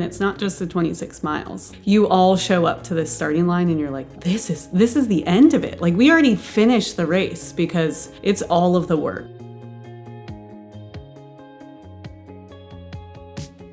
It's not just the 26 miles. You all show up to this starting line and you're like, this is the end of it. Like, we already finished the race because it's all of the work.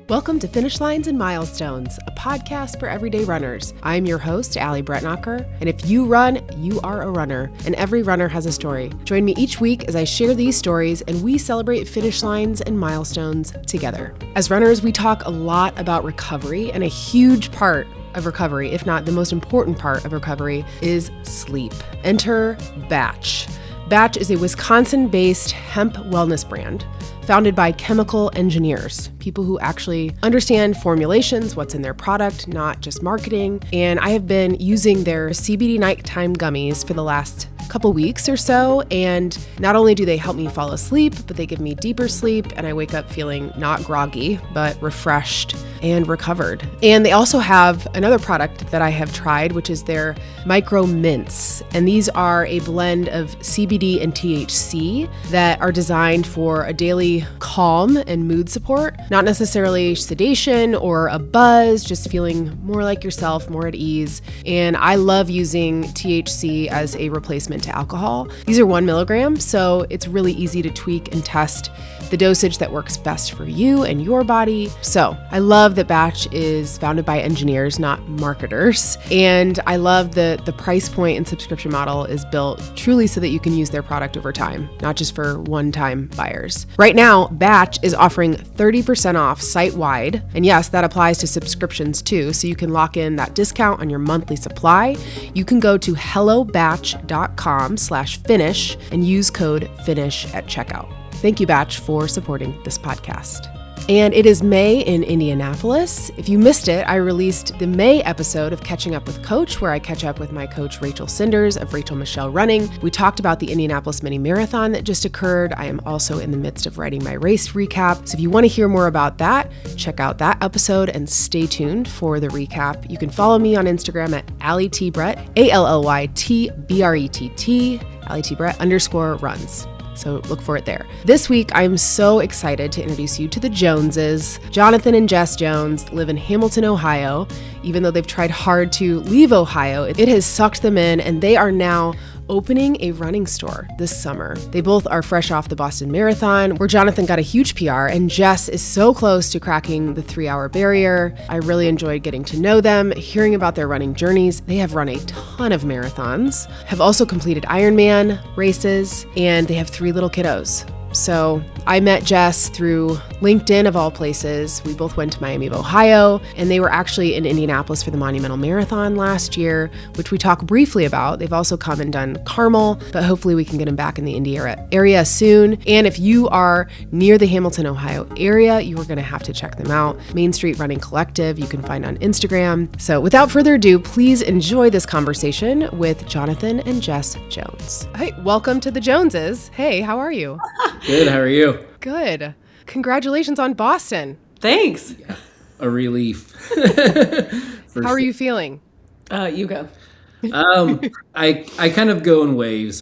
Welcome to Finish Lines and Milestones, a podcast for everyday runners. I'm your host, Allie Bretnacher, and if you run, you are a runner, and every runner has a story. Join me each week as I share these stories and we celebrate finish lines and milestones together. As runners, we talk a lot about recovery, and a huge part of recovery, if not the most important part of recovery, is sleep. Enter Batch. Batch is a Wisconsin-based hemp wellness brand founded by chemical engineers, people who actually understand formulations, what's in their product, not just marketing. And I have been using their CBD nighttime gummies for the last couple weeks or so, and not only do they help me fall asleep, but they give me deeper sleep, and I wake up feeling not groggy, but refreshed and recovered. And they also have another product that I have tried, which is their micro mints. And these are a blend of CBD and THC that are designed for a daily calm and mood support, not necessarily sedation or a buzz, just feeling more like yourself, more at ease. And I love using THC as a replacement to alcohol. These are 1 milligram, so it's really easy to tweak and test the dosage that works best for you and your body. So I love that Batch is founded by engineers, not marketers. And I love that the price point and subscription model is built truly so that you can use their product over time, not just for one-time buyers. Right now, Batch is offering 30% off site-wide. And yes, that applies to subscriptions too. So you can lock in that discount on your monthly supply. You can go to hellobatch.com/finish and use code FINISH at checkout. Thank you, Batch, for supporting this podcast. And it is May in Indianapolis. If you missed it, I released the May episode of Catching Up with Coach, where I catch up with my coach, Rachel Cinders of Rachel Michelle Running. We talked about the Indianapolis Mini Marathon that just occurred. I am also in the midst of writing my race recap. So if you want to hear more about that, check out that episode and stay tuned for the recap. You can follow me on Instagram at Allie T Brett, ALLYTBRETT, Allie T Brett _runs. So look for it there. This week, I'm so excited to introduce you to the Joneses. Jonathan and Jess Jones live in Hamilton, Ohio. Even though they've tried hard to leave Ohio, it has sucked them in, and they are now opening a running store this summer. They both are fresh off the Boston Marathon, where Jonathan got a huge PR, and Jess is so close to cracking the 3-hour barrier. I really enjoyed getting to know them, hearing about their running journeys. They have run a ton of marathons, have also completed Ironman races, and they have 3 little kiddos. So I met Jess through LinkedIn of all places. We both went to Miami of Ohio, and they were actually in Indianapolis for the Monumental Marathon last year, which we talk briefly about. They've also come and done Carmel, but hopefully we can get them back in the Indy area soon. And if you are near the Hamilton, Ohio area, you are going to have to check them out. Main Street Running Collective, you can find on Instagram. So without further ado, please enjoy this conversation with Jonathan and Jess Jones. Hey, welcome to the Joneses. Hey, how are you? Good, how are you? Good. Congratulations on Boston. Thanks. Yeah, a relief. How are you feeling? You go. I kind of go in waves,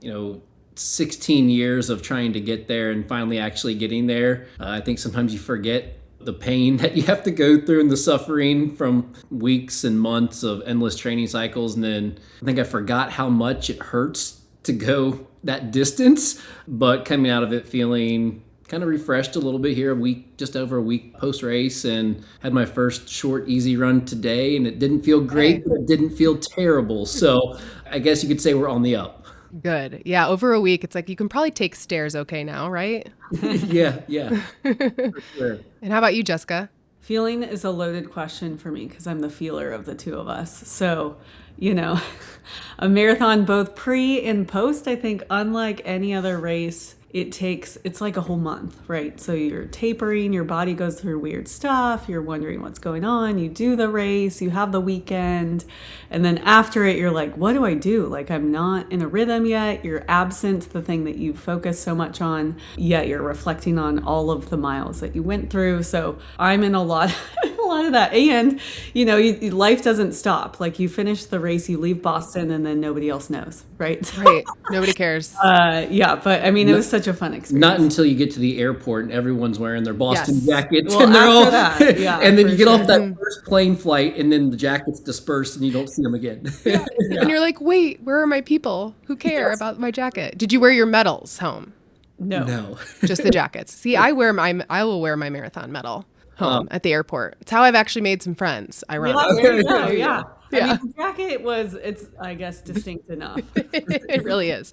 16 years of trying to get there and finally actually getting there. I think sometimes you forget the pain that you have to go through and the suffering from weeks and months of endless training cycles. And then I think I forgot how much it hurts to go that distance, but coming out of it feeling kind of refreshed a little bit here, just over a week post-race, and had my first short, easy run today, and it didn't feel great, but it didn't feel terrible. So I guess you could say we're on the up. Good. Yeah, over a week, it's like you can probably take stairs okay now, right? Yeah. For sure. And how about you, Jessica? Feeling is a loaded question for me because I'm the feeler of the two of us. So, a marathon both pre and post, I think, unlike any other race, it's like a whole month, right? So you're tapering, your body goes through weird stuff, you're wondering what's going on, you do the race, you have the weekend, and then after it, you're like, what do I do? Like, I'm not in a rhythm yet. You're absent the thing that you focus so much on, yet you're reflecting on all of the miles that you went through. So I'm in a lot a lot of that. And, life doesn't stop. Like you finish the race, you leave Boston, and then nobody else knows, right? Right. Nobody cares. Yeah, but I mean, it was such a fun experience. Not until you get to the airport and everyone's wearing their Boston jackets. Well, and they're after all, that, yeah, and then you get sure. off that first plane flight and then the jackets disperse and you don't see them again. And you're like, wait, where are my people who care about my jacket? Did you wear your medals home? No. Just the jackets. See, I will wear my marathon medal home at the airport. It's how I've actually made some friends. Ironically. There you go, yeah. Yeah. I mean, the jacket it's, I guess, distinct enough. It really is.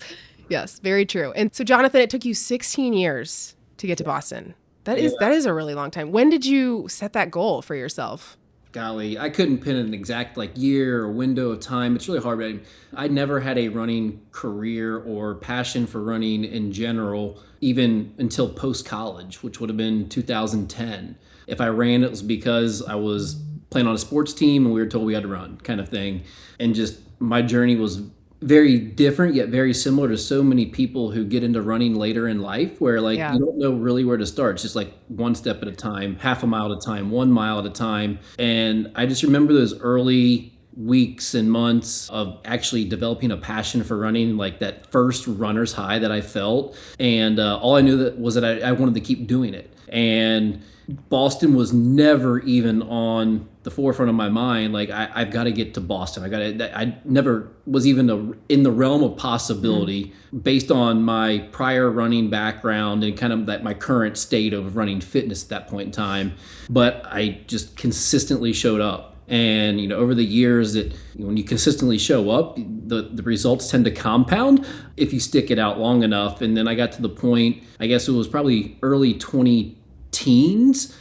Yes, very true. And so, Jonathan, it took you 16 years to get to Boston. That is a really long time. When did you set that goal for yourself? Golly, I couldn't pin an exact year or window of time. It's really hard. But I never had a running career or passion for running in general, even until post-college, which would have been 2010. If I ran, it was because I was playing on a sports team and we were told we had to run, kind of thing. And just my journey was very different yet very similar to so many people who get into running later in life where you don't know really where to start. It's just one step at a time, half a mile at a time, 1 mile at a time. And I just remember those early weeks and months of actually developing a passion for running, like that first runner's high that I felt. And all I knew was that I wanted to keep doing it. And Boston was never even on the forefront of my mind. I've got to get to Boston. I never was even in the realm of possibility based on my prior running background and kind of my current state of running fitness at that point in time. But I just consistently showed up. And, over the years that when you consistently show up, the results tend to compound if you stick it out long enough. And then I got to the point, I guess it was probably early 2010s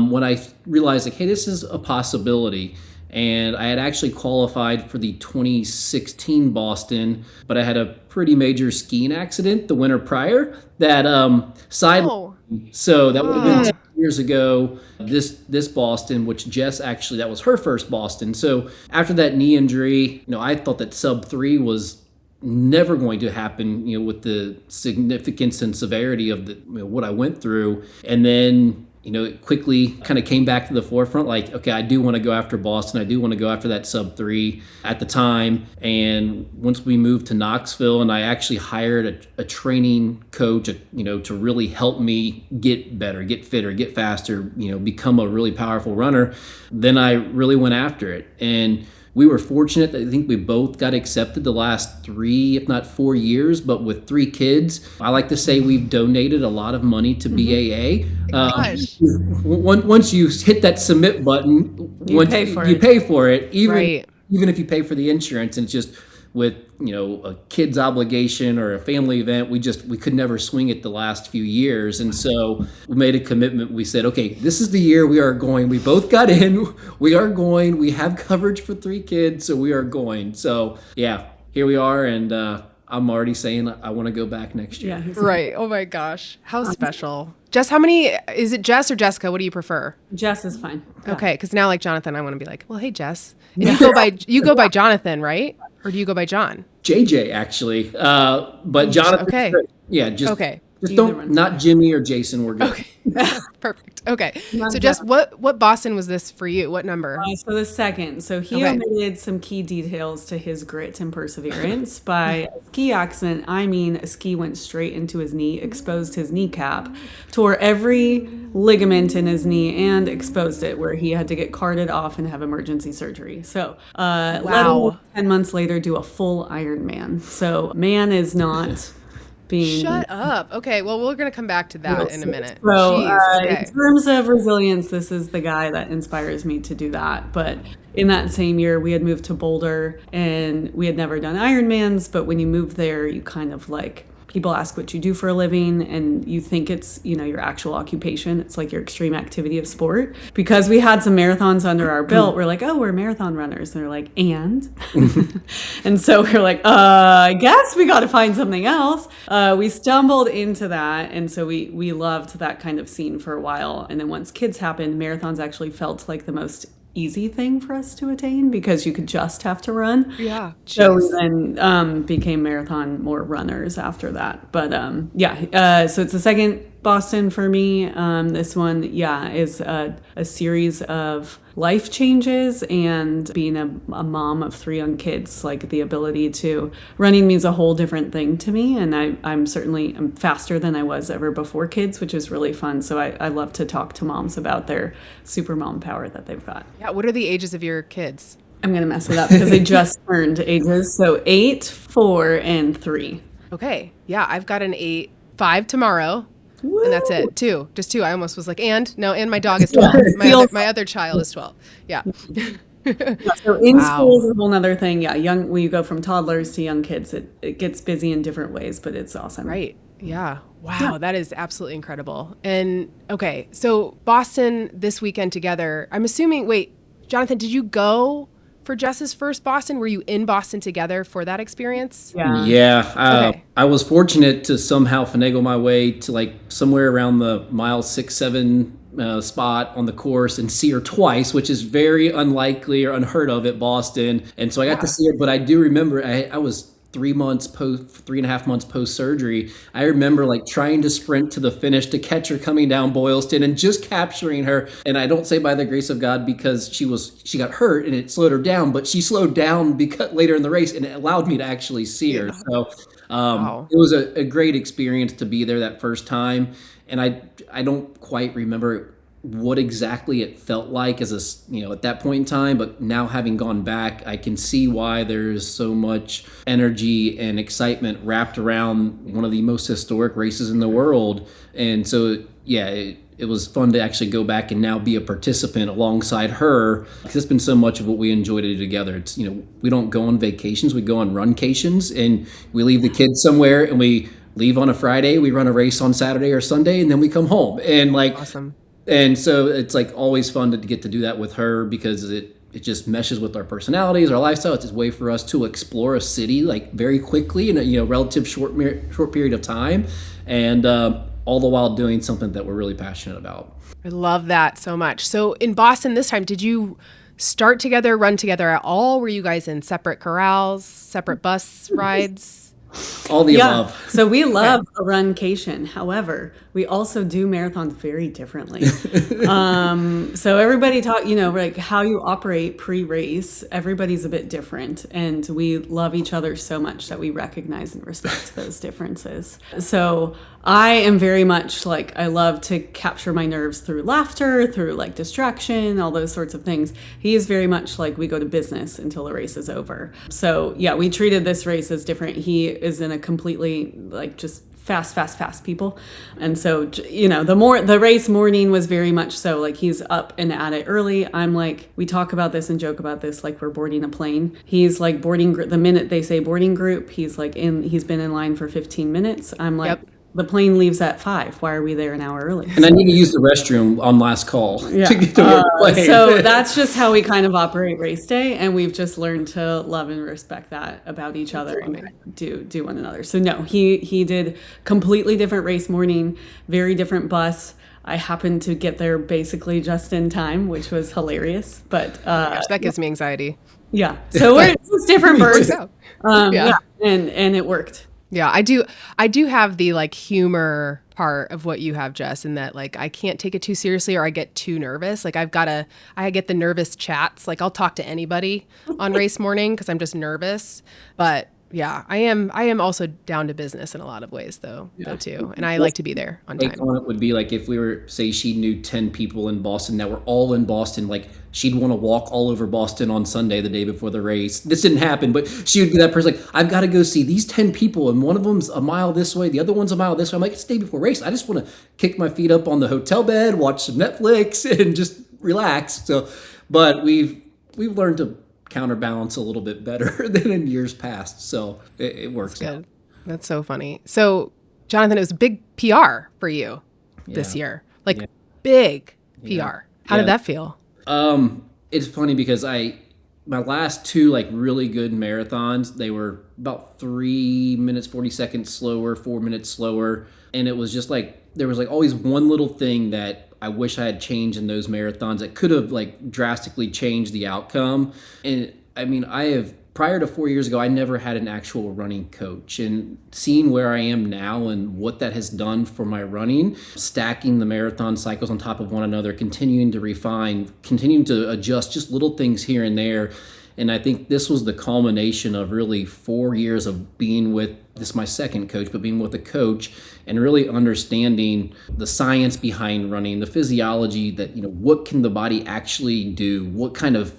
when I realized hey, this is a possibility. And I had actually qualified for the 2016 Boston, but I had a pretty major skiing accident the winter prior that sidelined. So that would have been 10 years ago. This Boston, which Jess actually, that was her first Boston. So after that knee injury, I thought that sub 3 was never going to happen, with the significance and severity of what I went through. And then, it quickly kind of came back to the forefront. Okay, I do want to go after Boston. I do want to go after that sub 3 at the time. And once we moved to Knoxville and I actually hired a training coach, to really help me get better, get fitter, get faster, become a really powerful runner, then I really went after it. And we were fortunate that I think we both got accepted the last 3, if not 4 years, but with 3 kids, I like to say we've donated a lot of money to BAA. Once you hit that submit button, you pay for it, even if you pay for the insurance. And it's just with a kid's obligation or a family event, we could never swing it the last few years. And so we made a commitment. We said, okay, this is the year we are going. We both got in. We are going. We have coverage for 3 kids, so we are going. So yeah, here we are. And I'm already saying I want to go back next year. Yeah, right. Oh my gosh. How special. Jess, is it Jess or Jessica? What do you prefer? Jess is fine. Yeah. Okay. Because now Jonathan, I want to be well, hey, Jess. And you go by Jonathan, right? Or do you go by John? JJ, actually. But Jonathan. Okay. Yeah, just okay. Just don't, not Jimmy or Jason. We're good. Okay. Perfect. Okay. So Jess, what Boston was this for you? What number? So the second. So he omitted some key details to his grit and perseverance. By a ski accident, I mean a ski went straight into his knee, exposed his kneecap, tore every ligament in his knee, and exposed it, where he had to get carted off and have emergency surgery. So let him 10 months later do a full Ironman. So man is not... Shut up. Okay, well, we're going to come back to that in a minute. So in terms of resilience, this is the guy that inspires me to do that. But in that same year, we had moved to Boulder and we had never done Ironmans. But when you move there, you kind of people ask what you do for a living and you think it's, your actual occupation. It's like your extreme activity of sport. Because we had some marathons under our belt, we're like, oh, we're marathon runners. And they're like, and? And so we're like, I guess we got to find something else. We stumbled into that. And so we loved that kind of scene for a while. And then once kids happened, marathons actually felt like the most easy thing for us to attain because you could just have to run. Yeah. So we then became marathon more runners after that. But so it's the second Boston for me. This one, is a series of life changes and being a mom of 3 young kids. Like the ability to running means a whole different thing to me, and I'm faster than I was ever before kids, which is really fun. So I love to talk to moms about their super mom power that they've got. Yeah. What are the ages of your kids? I'm gonna mess it up because they just turned ages. So 8, 4, and 3. Okay. Yeah. I've got an 8, 5 tomorrow. Woo! And that's it. 2, just 2. I almost was like, and my dog is 12. My other child is 12. Yeah. So in Wow. school is a whole nother thing. Yeah, when you go from toddlers to young kids, it gets busy in different ways, but it's awesome. Right. Yeah. Wow. That is absolutely incredible. And okay, so Boston this weekend together. I'm assuming, wait, Jonathan, did you go for Jess's first Boston? Were you in Boston together for that experience? Yeah. Yeah, Okay. I was fortunate to somehow finagle my way to like somewhere around the mile 6, 7 spot on the course and see her twice, which is very unlikely or unheard of at Boston. And so I got to see her, but I do remember I was 3.5 months post surgery. I remember like trying to sprint to the finish to catch her coming down Boylston and just capturing her. And I don't say by the grace of God because she got hurt and it slowed her down, but she slowed down because later in the race and it allowed me to actually see her. So Wow. it was a great experience to be there that first time. And I don't quite remember what exactly it felt like as at that point in time, but now having gone back, I can see why there's so much energy and excitement wrapped around one of the most historic races in the world. And so it was fun to actually go back and now be a participant alongside her, because it's been so much of what we enjoy to do together. It's we don't go on vacations, we go on runcations, and we leave the kids somewhere and we leave on a Friday, we run a race on Saturday or Sunday, and then we come home. And Awesome. and so it's like always fun to get to do that with her because it just meshes with our personalities, our lifestyle. It's a way for us to explore a city like very quickly in a relative short period of time, and all the while doing something that we're really passionate about. I love that so much. So in Boston this time, did you start together, run together at all? Were you guys in separate corrals, separate bus rides? All the above. So we love a runcation. However, we also do marathons very differently. So everybody like how you operate pre-race, everybody's a bit different. And we love each other so much that we recognize and respect those differences. So I am very much like, I love to capture my nerves through laughter, through like distraction, all those sorts of things. He is very much like, we go to business until the race is over. So yeah, we treated this race as different. He is in a completely like just fast people. And so, the race morning was very much so like he's up and at it early. I'm like, we talk about this and joke about this like we're boarding a plane. He's like boarding the minute they say boarding group, he's been in line for 15 minutes. I'm like, Yep. The plane leaves at 5. Why are we there an hour early? And I need to use the restroom on last call to get to work plane. So that's just how we kind of operate race day, and we've just learned to love and respect that about each other and do one another. So no, he did completely different race morning, very different bus. I happened to get there basically just in time, which was hilarious. But Gosh, that gives me anxiety. yeah, so we're just different birds. Yeah. And it worked. Yeah, I do have the like humor part of what you have, Jess, in that like I can't take it too seriously or I get too nervous. Like I get the nervous chats. Like I'll talk to anybody on race morning because I'm just nervous. But yeah, I am also down to business in a lot of ways though too. And I like to be there on time. Take on it would be like if we were, say she knew 10 people in Boston that were all in Boston, like she'd want to walk all over Boston on Sunday, the day before the race. This didn't happen, but she would be that person like, I've got to go see these 10 people and one of them's a mile this way, the other one's a mile this way. I'm like, it's the day before race. I just want to kick my feet up on the hotel bed, watch some Netflix and just relax. So, but we've learned to counterbalance a little bit better than in years past. So it works out. That's so funny. So Jonathan, it was a big PR for you this year, like big PR. How did that feel? It's funny because my last 2 like really good marathons, they were about 3 minutes, 40 seconds slower, 4 minutes slower. And it was just like, there was like always one little thing that I wish I had changed in those marathons that could have like drastically changed the outcome. And I mean, I have prior to 4 years ago, I never had an actual running coach. And seeing where I am now and what that has done for my running, stacking the marathon cycles on top of one another, continuing to refine, continuing to adjust just little things here and there. And I think this was the culmination of really 4 years of being with, this is my second coach, but being with a coach and really understanding the science behind running, the physiology that, what can the body actually do? What kind of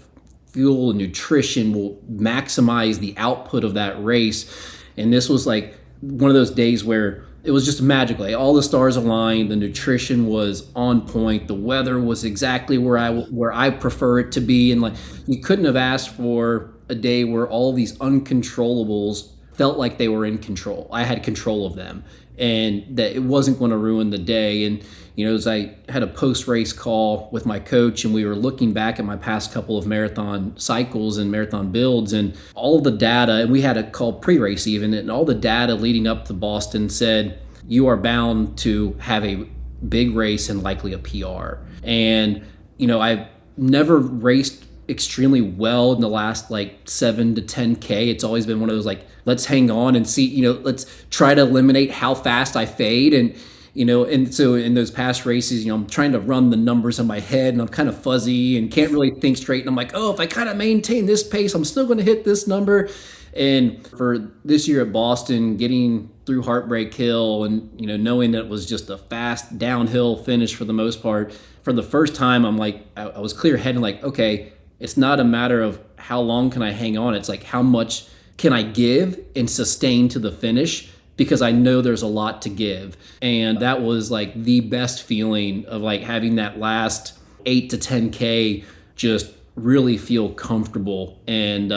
fuel and nutrition will maximize the output of that race? And this was like one of those days where it was just magical. Like all the stars aligned, the nutrition was on point, the weather was exactly where I prefer it to be, and like you couldn't have asked for a day where all these uncontrollables felt like they were in control. I had control of them, and that it wasn't going to ruin the day. And as I had a post-race call with my coach, and we were looking back at my past couple of marathon cycles and marathon builds, and all the data, and we had a call pre-race even, and all the data leading up to Boston said, you are bound to have a big race and likely a PR. And, I've never raced extremely well in the last like 7 to 10K. It's always been one of those like, let's hang on and see, let's try to eliminate how fast I fade. And, and so in those past races, I'm trying to run the numbers in my head and I'm kind of fuzzy and can't really think straight. And I'm like, oh, if I kind of maintain this pace, I'm still going to hit this number. And for this year at Boston, getting through Heartbreak Hill and, knowing that it was just a fast downhill finish for the most part, for the first time, I'm like, I was clear-headed, like, okay, it's not a matter of how long can I hang on. It's like, how much can I give and sustain to the finish? Because I know there's a lot to give. And that was like the best feeling of like having that last 8 to 10K just really feel comfortable. And,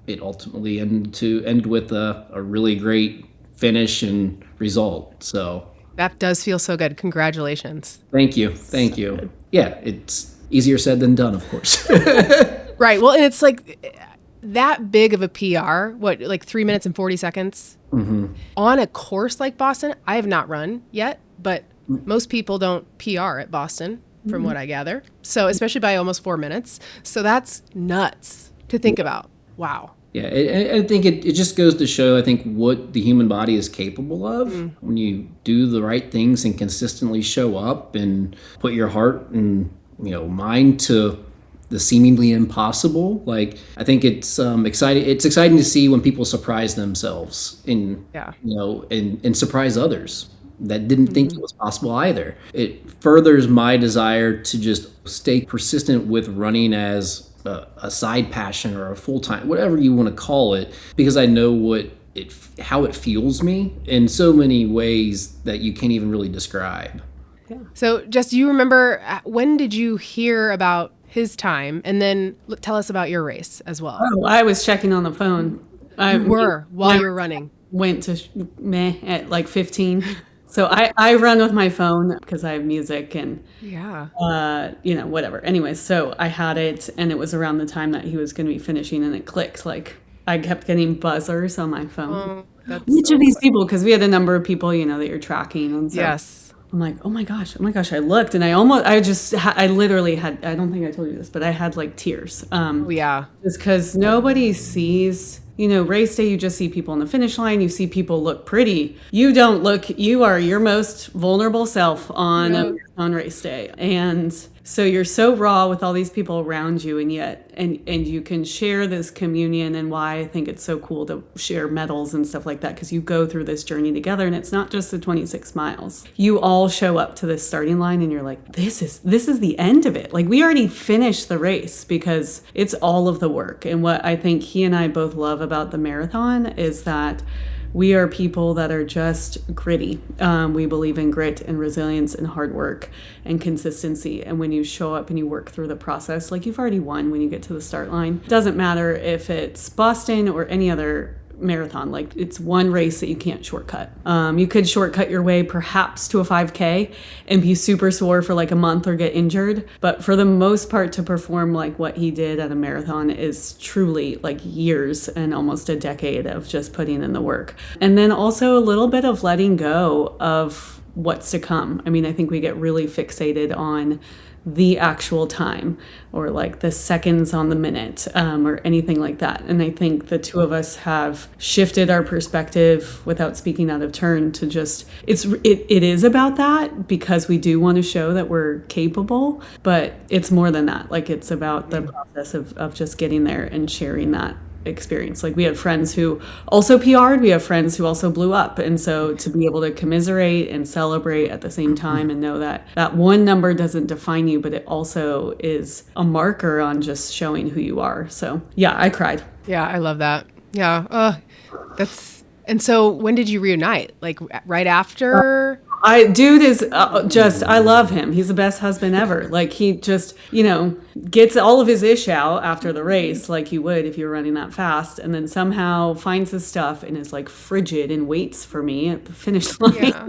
it ultimately ended with a really great finish and result. So that does feel so good. Congratulations. Thank you. Good. Yeah, it's easier said than done, of course. Right. Well, and it's like that big of a PR, like 3 minutes and 40 seconds on a course like Boston. I have not run yet, but most people don't PR at Boston from what I gather. So especially by almost 4 minutes. So that's nuts to think about. Wow. Yeah, I think it just goes to show, I think, what the human body is capable of when you do the right things and consistently show up and put your heart and, mind to the seemingly impossible. Like, I think it's exciting. It's exciting to see when people surprise themselves and surprise others that didn't think it was possible either. It furthers my desire to just stay persistent with running as a side passion or a full-time, whatever you want to call it, because I know how it fuels me in so many ways that you can't even really describe. Yeah. So Jess, do you remember, when did you hear about his time? And then tell us about your race as well. Oh, I was checking on the phone. You were while you were running. Went to at like 15. So I run with my phone because I have music and whatever. Anyways, so I had it, and it was around the time that he was going to be finishing, and it clicked. Like I kept getting buzzers on my phone. Each of these people, because we had a number of people, that you're tracking, and so yes. I'm like, oh my gosh. I looked, and I literally had, I don't think I told you this, but I had like tears. Just because nobody sees. Race day, you just see people on the finish line. You see people look pretty. You don't look, you are your most vulnerable self on race day. And so you're so raw with all these people around you, and yet, and you can share this communion, and why I think it's so cool to share medals and stuff like that, because you go through this journey together, and it's not just the 26 miles. You all show up to this starting line, and you're like, this is the end of it. Like, we already finished the race, because it's all of the work. And what I think he and I both love about the marathon is that we are people that are just gritty. We believe in grit and resilience and hard work and consistency. And when you show up and you work through the process, like, you've already won when you get to the start line. It doesn't matter if it's Boston or any other marathon. Like, it's one race that you can't shortcut. You could shortcut your way perhaps to a 5K and be super sore for like a month or get injured. But for the most part, to perform like what he did at a marathon is truly like years and almost a decade of just putting in the work. And then also a little bit of letting go of what's to come. I mean, I think we get really fixated on the actual time or like the seconds on the minute or anything like that. And I think the two of us have shifted our perspective, without speaking out of turn, to just it is about that, because we do want to show that we're capable, but it's more than that. Like, it's about the process of just getting there and sharing that experience. Like, we have friends who also PR'd, we have friends who also blew up, and so to be able to commiserate and celebrate at the same time and know that that one number doesn't define you, but it also is a marker on just showing who you are. So yeah, I cried. Yeah, I love that. Yeah. And so when did you reunite? Like right after? Dude is I love him. He's the best husband ever. Like, he just, gets all of his ish out after the race, like you would if you were running that fast, and then somehow finds his stuff and is like frigid and waits for me at the finish line. Yeah.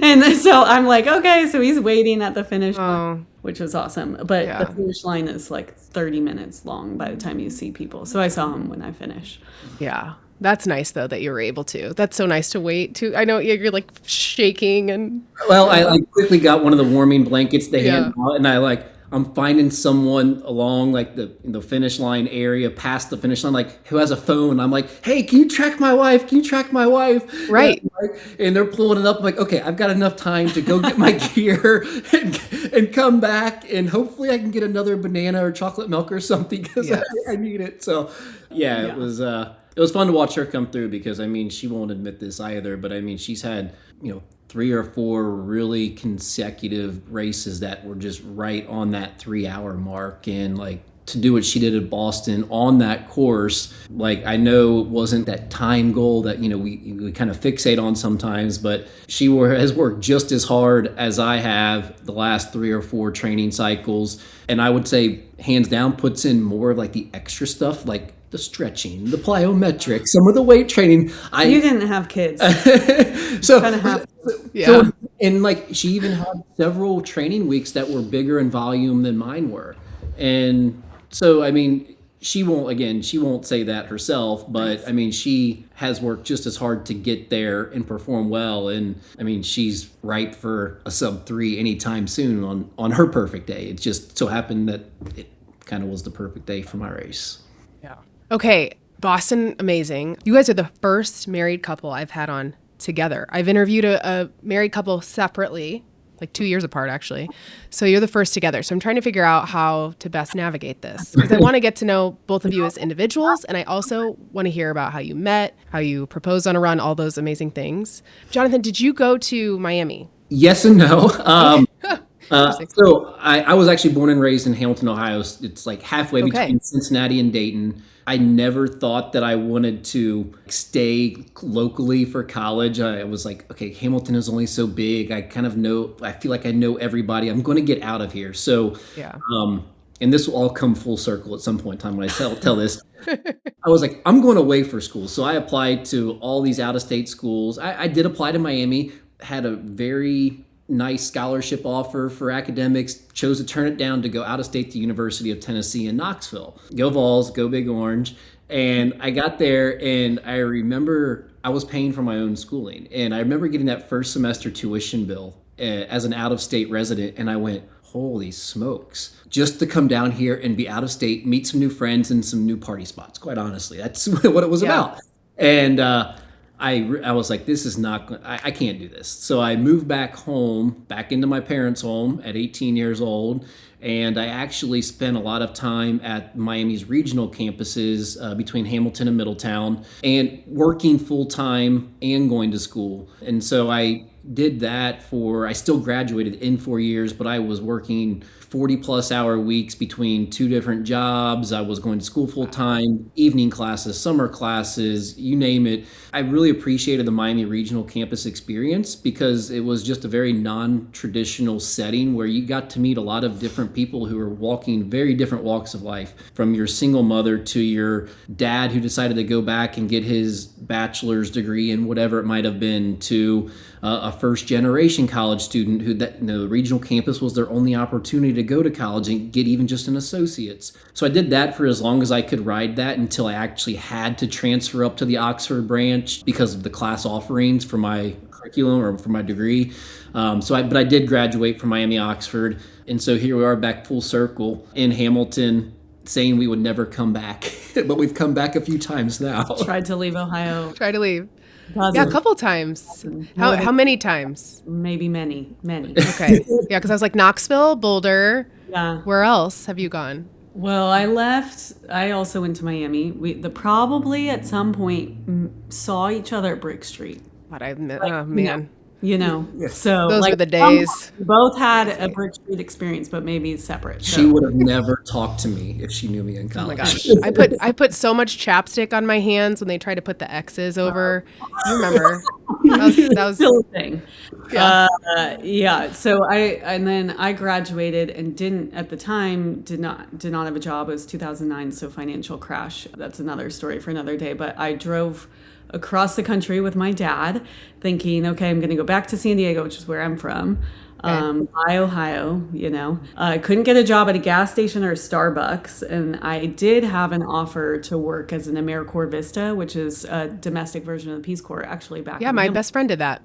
And then, so I'm like, okay, so he's waiting at the finish line, which was awesome. But the finish line is like 30 minutes long by the time you see people. So I saw him when I finished. Yeah. That's nice, though, that you were able to. That's so nice to wait to. I know you're like shaking and. Well, I quickly got one of the warming blankets they hand out, and I'm finding someone along like the finish line area, past the finish line, like who has a phone. I'm like, hey, can you track my wife? Can you track my wife? Right. And they're pulling it up. I'm like, okay, I've got enough time to go get my gear and come back, and hopefully I can get another banana or chocolate milk or something, because I need it. So it was fun to watch her come through, because she won't admit this either, but she's had 3 or 4 really consecutive races that were just right on that 3-hour mark, and like to do what she did at Boston on that course, like I know it wasn't that time goal that we kind of fixate on sometimes, but she has worked just as hard as I have the last 3 or 4 training cycles, and I would say hands down puts in more of like the extra stuff, like the stretching, the plyometrics, some of the weight training. You didn't have kids. So kind of have. So, and like she even had several training weeks that were bigger in volume than mine were. And so, she won't say that herself, but she has worked just as hard to get there and perform well. And she's ripe for a sub 3 anytime soon on her perfect day. It just so happened that it kind of was the perfect day for my race. Yeah. Okay. Boston, amazing. You guys are the first married couple I've had on together. I've interviewed a married couple separately, like 2 years apart, actually. So you're the first together. So I'm trying to figure out how to best navigate this, because I want to get to know both of you as individuals. And I also want to hear about how you met, how you proposed on a run, all those amazing things. Jonathan, did you go to Miami? Yes and no. So I was actually born and raised in Hamilton, Ohio. It's like halfway between Cincinnati and Dayton. I never thought that I wanted to stay locally for college. I was like, okay, Hamilton is only so big. I feel like I know everybody. I'm going to get out of here. So, and this will all come full circle at some point in time when I tell this. I was like, I'm going away for school. So I applied to all these out-of-state schools. I did apply to Miami, had a very nice scholarship offer for academics, chose to turn it down to go out of state to University of Tennessee in Knoxville. Go Vols, go Big Orange. And I got there, and I remember I was paying for my own schooling. And I remember getting that first semester tuition bill as an out-of-state resident, and I went, holy smokes, just to come down here and be out of state, meet some new friends and some new party spots. Quite honestly, that's what it was about. And I was like, this is not, I can't do this. So I moved back home, back into my parents' home at 18 years old. And I actually spent a lot of time at Miami's regional campuses between Hamilton and Middletown, and working full time and going to school. And so I did that I still graduated in 4 years, but I was working 40 plus hour weeks between 2 different jobs. I was going to school full time, evening classes, summer classes, you name it. I really appreciated the Miami regional campus experience, because it was just a very non-traditional setting where you got to meet a lot of different people who were walking very different walks of life, from your single mother to your dad who decided to go back and get his bachelor's degree in whatever it might have been, to a first generation college student who the regional campus was their only opportunity to go to college and get even just an associate's. So I did that for as long as I could ride that, until I actually had to transfer up to the Oxford branch because of the class offerings for my curriculum or for my degree. But I did graduate from Miami Oxford. And so here we are back full circle in Hamilton, saying we would never come back. But we've come back a few times now. Tried to leave Ohio. Try to leave. Yeah, a couple times. How many times? Maybe many. Okay. Yeah, because I was like Knoxville, Boulder. Yeah. Where else have you gone? Well, I also went to Miami. We probably at some point saw each other at Brick Street. But oh man. So those were the days. We both had a Brick Street experience, but maybe separate. So. She would have never talked to me if she knew me in college. Oh my gosh. I put so much chapstick on my hands when they tried to put the X's over. You remember? That was still a thing. Yeah. So I graduated and did not have a job. It was 2009, so financial crash. That's another story for another day. But I drove across the country with my dad, thinking, okay, I'm going to go back to San Diego, which is where I'm from. Ohio, I couldn't get a job at a gas station or a Starbucks. And I did have an offer to work as an AmeriCorps Vista, which is a domestic version of the Peace Corps, actually back. Yeah, my best friend did that.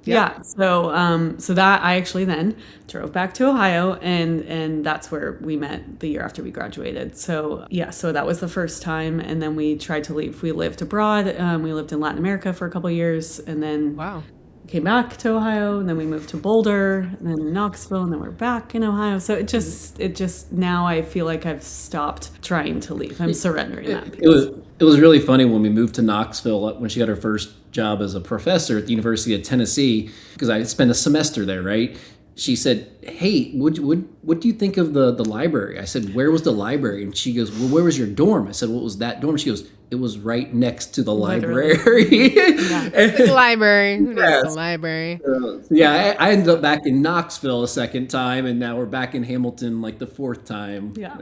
Yeah. So that I actually then drove back to Ohio and that's where we met the year after we graduated. So that was the first time. And then we tried to leave. We lived abroad. We lived in Latin America for a couple of years and then came back to Ohio and then we moved to Boulder and then Knoxville and then we're back in Ohio. So it just now I feel like I've stopped trying to leave. I'm surrendering that. It was really funny when we moved to Knoxville when she got her first job as a professor at the University of Tennessee, because I spent a semester there, right? She said, hey, what do you think of the library? I said, where was the library? And she goes, well, where was your dorm? I said, what was that dorm? She goes, it was right next to the library. The library. Who knows the library? I ended up back in Knoxville a second time, and now we're back in Hamilton like the fourth time. Yeah.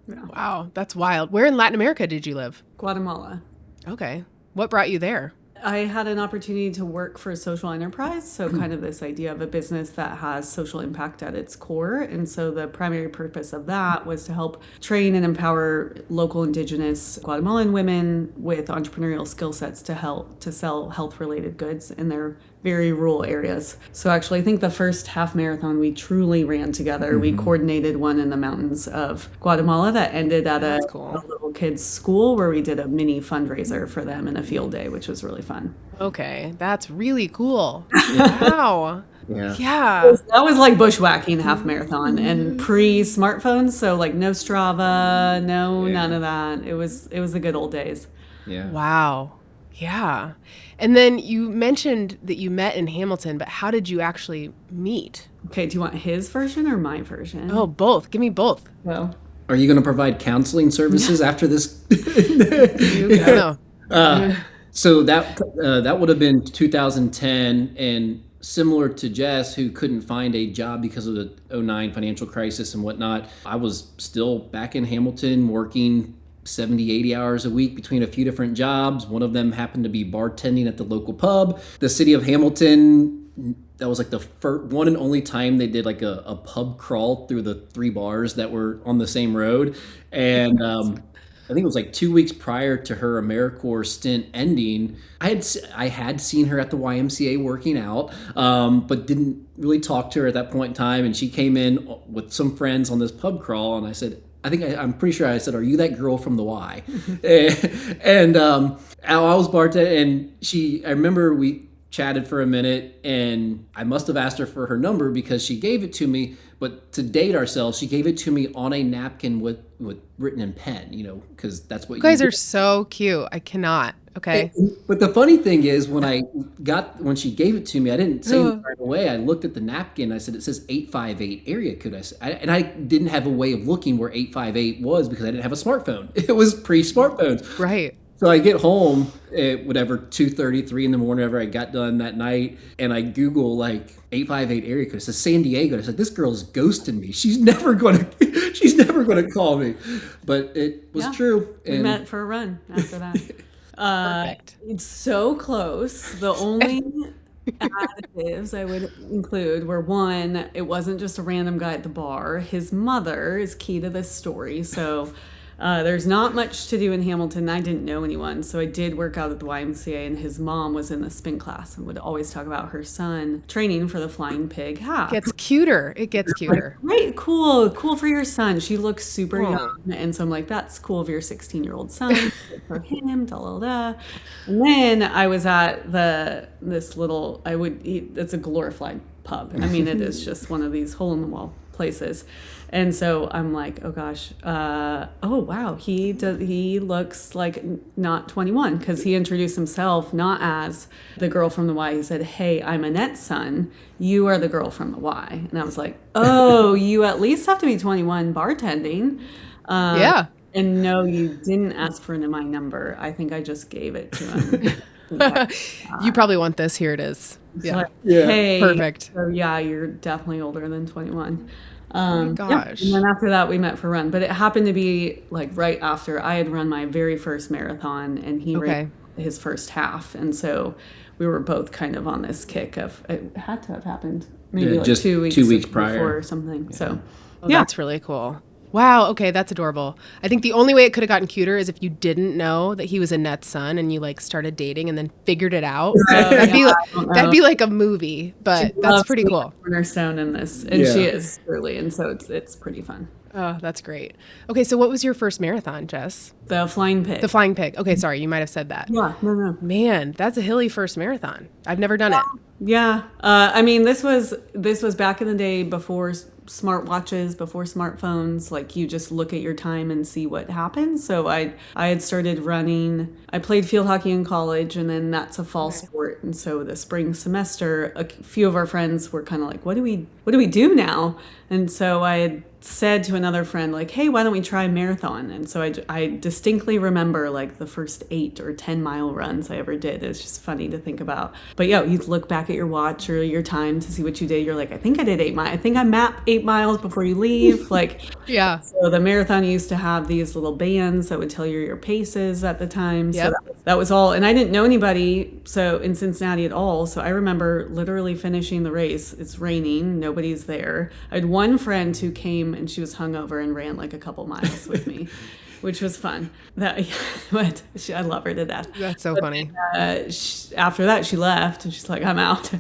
Wow, that's wild. Where in Latin America did you live? Guatemala. Okay. What brought you there? I had an opportunity to work for a social enterprise, so kind of this idea of a business that has social impact at its core. And so the primary purpose of that was to help train and empower local indigenous Guatemalan women with entrepreneurial skill sets to sell health-related goods in their very rural areas. So actually, I think the first half marathon we truly ran together. Mm-hmm. We coordinated one in the mountains of Guatemala that ended at a little kids' school where we did a mini fundraiser for them and a field day, which was really fun. Okay, that's really cool. Wow. Yeah. That was like bushwhacking half marathon and pre-smartphones, so like no Strava, none of that. It was the good old days. Yeah. Wow. Yeah. And then you mentioned that you met in Hamilton, but how did you actually meet? Okay, do you want his version or my version? Oh, both. Give me both. Well, are you going to provide counseling services after this? No. So that would have been 2010, and similar to Jess, who couldn't find a job because of the 2009 financial crisis and whatnot, I was still back in Hamilton working 70, 80 hours a week between a few different jobs. One of them happened to be bartending at the local pub. The city of Hamilton, that was like the first one and only time they did like a pub crawl through the 3 bars that were on the same road. And I think it was like 2 weeks prior to her AmeriCorps stint ending, I had seen her at the YMCA working out, but didn't really talk to her at that point in time. And she came in with some friends on this pub crawl, and I said, I'm pretty sure I said, are you that girl from the Y? And I was bartending, and I remember we chatted for a minute, and I must have asked her for her number because she gave it to me, but to date ourselves, she gave it to me on a napkin with written in pen, because that's what you guys are so cute. I cannot. Okay. But the funny thing is, when she gave it to me, I didn't say it right away. I looked at the napkin. I said, it says 858 area code. And I didn't have a way of looking where 858 was because I didn't have a smartphone. It was pre-smartphones. Right. So I get home at whatever 2:33 in the morning, whenever I got done that night, and I Google like 858 area code. It says San Diego. I said, this girl is ghosting me. She's never gonna call me. But it was true. We met for a run after that. Perfect. It's so close. The only additives I would include were, one, it wasn't just a random guy at the bar. His mother is key to this story. So There's not much to do in Hamilton. I didn't know anyone, so I did work out at the YMCA, and his mom was in the spin class and would always talk about her son training for the Flying Pig half. It gets cuter. Right, cool for your son. She looks super young, and so I'm like, that's cool of your 16-year-old son. Good for him, da da da. And then I was at it's a glorified pub. I mean, it is just one of these hole-in-the-wall places. And so I'm like, oh gosh, oh wow, he looks like not 21, because he introduced himself not as the girl from the Y. He said, hey, I'm Annette's son. You are the girl from the Y. And I was like, oh, you at least have to be 21 bartending. Yeah. And no, you didn't ask for my number. I think I just gave it to him. You probably want this. Here it is. Yeah. Like, hey, perfect. So yeah, you're definitely older than 21. Oh my gosh. Yeah. And then after that, we met for run. But it happened to be like right after I had run my very first marathon, and he ran his first half. And so we were both kind of on this kick of it had to have happened maybe like just 2 weeks, 2 weeks prior or something. Yeah. So that's really cool. Wow. Okay, that's adorable. I think the only way it could have gotten cuter is if you didn't know that he was Annette's son and you like started dating and then figured it out. That'd be like a movie, but that's pretty cool. Cornerstone in this, and she is truly, and so it's pretty fun. Oh, that's great. Okay, so what was your first marathon, Jess? The Flying Pig. The Flying Pig. Okay, sorry, you might have said that. Yeah, no. Man, that's a hilly first marathon. I've never done it. Yeah, I mean, this was back in the day before smartwatches, before smartphones. Like, you just look at your time and see what happens. So I had started running. I played field hockey in college, and then that's a fall sport. And so the spring semester, a few of our friends were kind of like, what do we do now? And so I had said to another friend, like, hey, why don't we try a marathon? And so I distinctly remember like the first 8 or 10 mile runs I ever did. It's just funny to think about. But yeah, you look back at your watch or your time to see what you did. You're like, I think I did 8 miles. I think I mapped 8 miles before you leave. Like, yeah. So the marathon used to have these little bands that would tell you your paces at the time. Yep. So that was all. And I didn't know anybody in Cincinnati at all. So I remember literally finishing the race. It's raining. Nobody's there. I had one friend who came, and she was hungover and ran like a couple miles with me, which was fun. But I love her to death. That's so funny. After that, she left, and she's like, I'm out.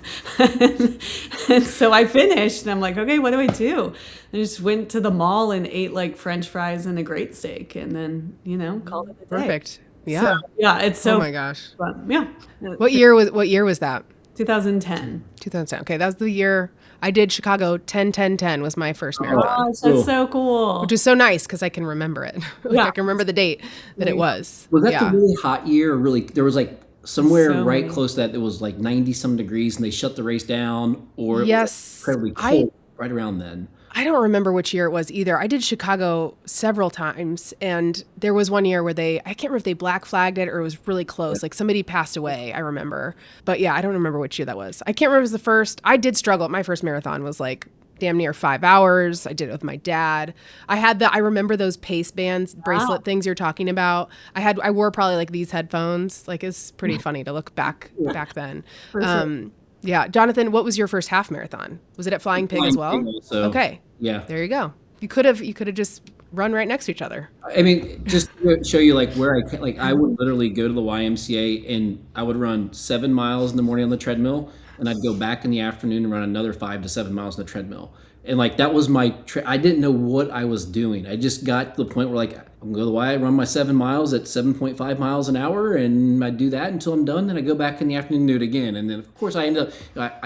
and so I finished, and I'm like, okay, what do I do? I just went to the mall and ate like French fries and a great steak, and then, called it a day. Perfect. Yeah. So, yeah. It's so. Oh my gosh. Fun. Yeah. What year was that? 2010. 2010. Okay, that was the year I did Chicago. 10-10-10 was my first marathon. Oh, that's so cool. Which is so nice because I can remember it. I can remember the date that it was. Was that the really hot year? Or really, there was like somewhere close to that. It was like 90 some degrees, and they shut the race down, or it was incredibly cold right around then. I don't remember which year it was either. I did Chicago several times, and there was one year where I can't remember if they black flagged it or it was really close. Like somebody passed away, I remember. But yeah, I don't remember which year that was. I can't remember if it was the first. I did struggle. My first marathon was like damn near 5 hours. I did it with my dad. I remember those pace bands, bracelet things you're talking about. I wore probably like these headphones. Like, it's pretty funny to look back then. For sure. Yeah. Jonathan, what was your first half marathon? Was it at Flying Pig as well? Okay. Yeah. There you go. You could have just run right next to each other. I mean, just to show you like where I would literally go to the YMCA, and I would run 7 miles in the morning on the treadmill, and I'd go back in the afternoon and run another 5 to 7 miles on the treadmill. And like, that was my I didn't know what I was doing. I just got to the point where like, I'm going to go to the Y, I run my 7 miles at 7.5 miles an hour, and I do that until I'm done. Then I go back in the afternoon and do it again. And then of course I ended up,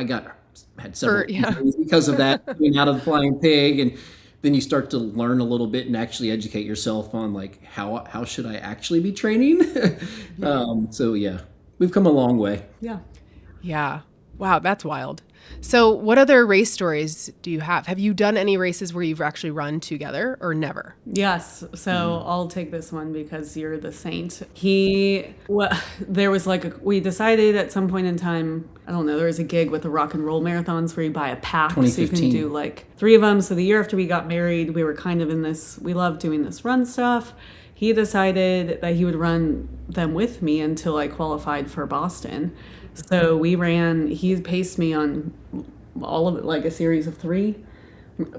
had several injuries because of that, being out of the Flying Pig. And then you start to learn a little bit and actually educate yourself on like, how should I actually be training? So yeah, we've come a long way. Yeah. Yeah. Wow, that's wild. So what other race stories do you have? Have you done any races where you've actually run together, or never? Yes. So I'll take this one because you're the saint. There was we decided at some point in time, I don't know, there was a gig with the rock and roll marathons where you buy a pack so you can do like 3 of them. So the year after we got married, we were kind of in this, we loved doing this run stuff. He decided that he would run them with me until I qualified for Boston. So he paced me on all of it, like a series of 3.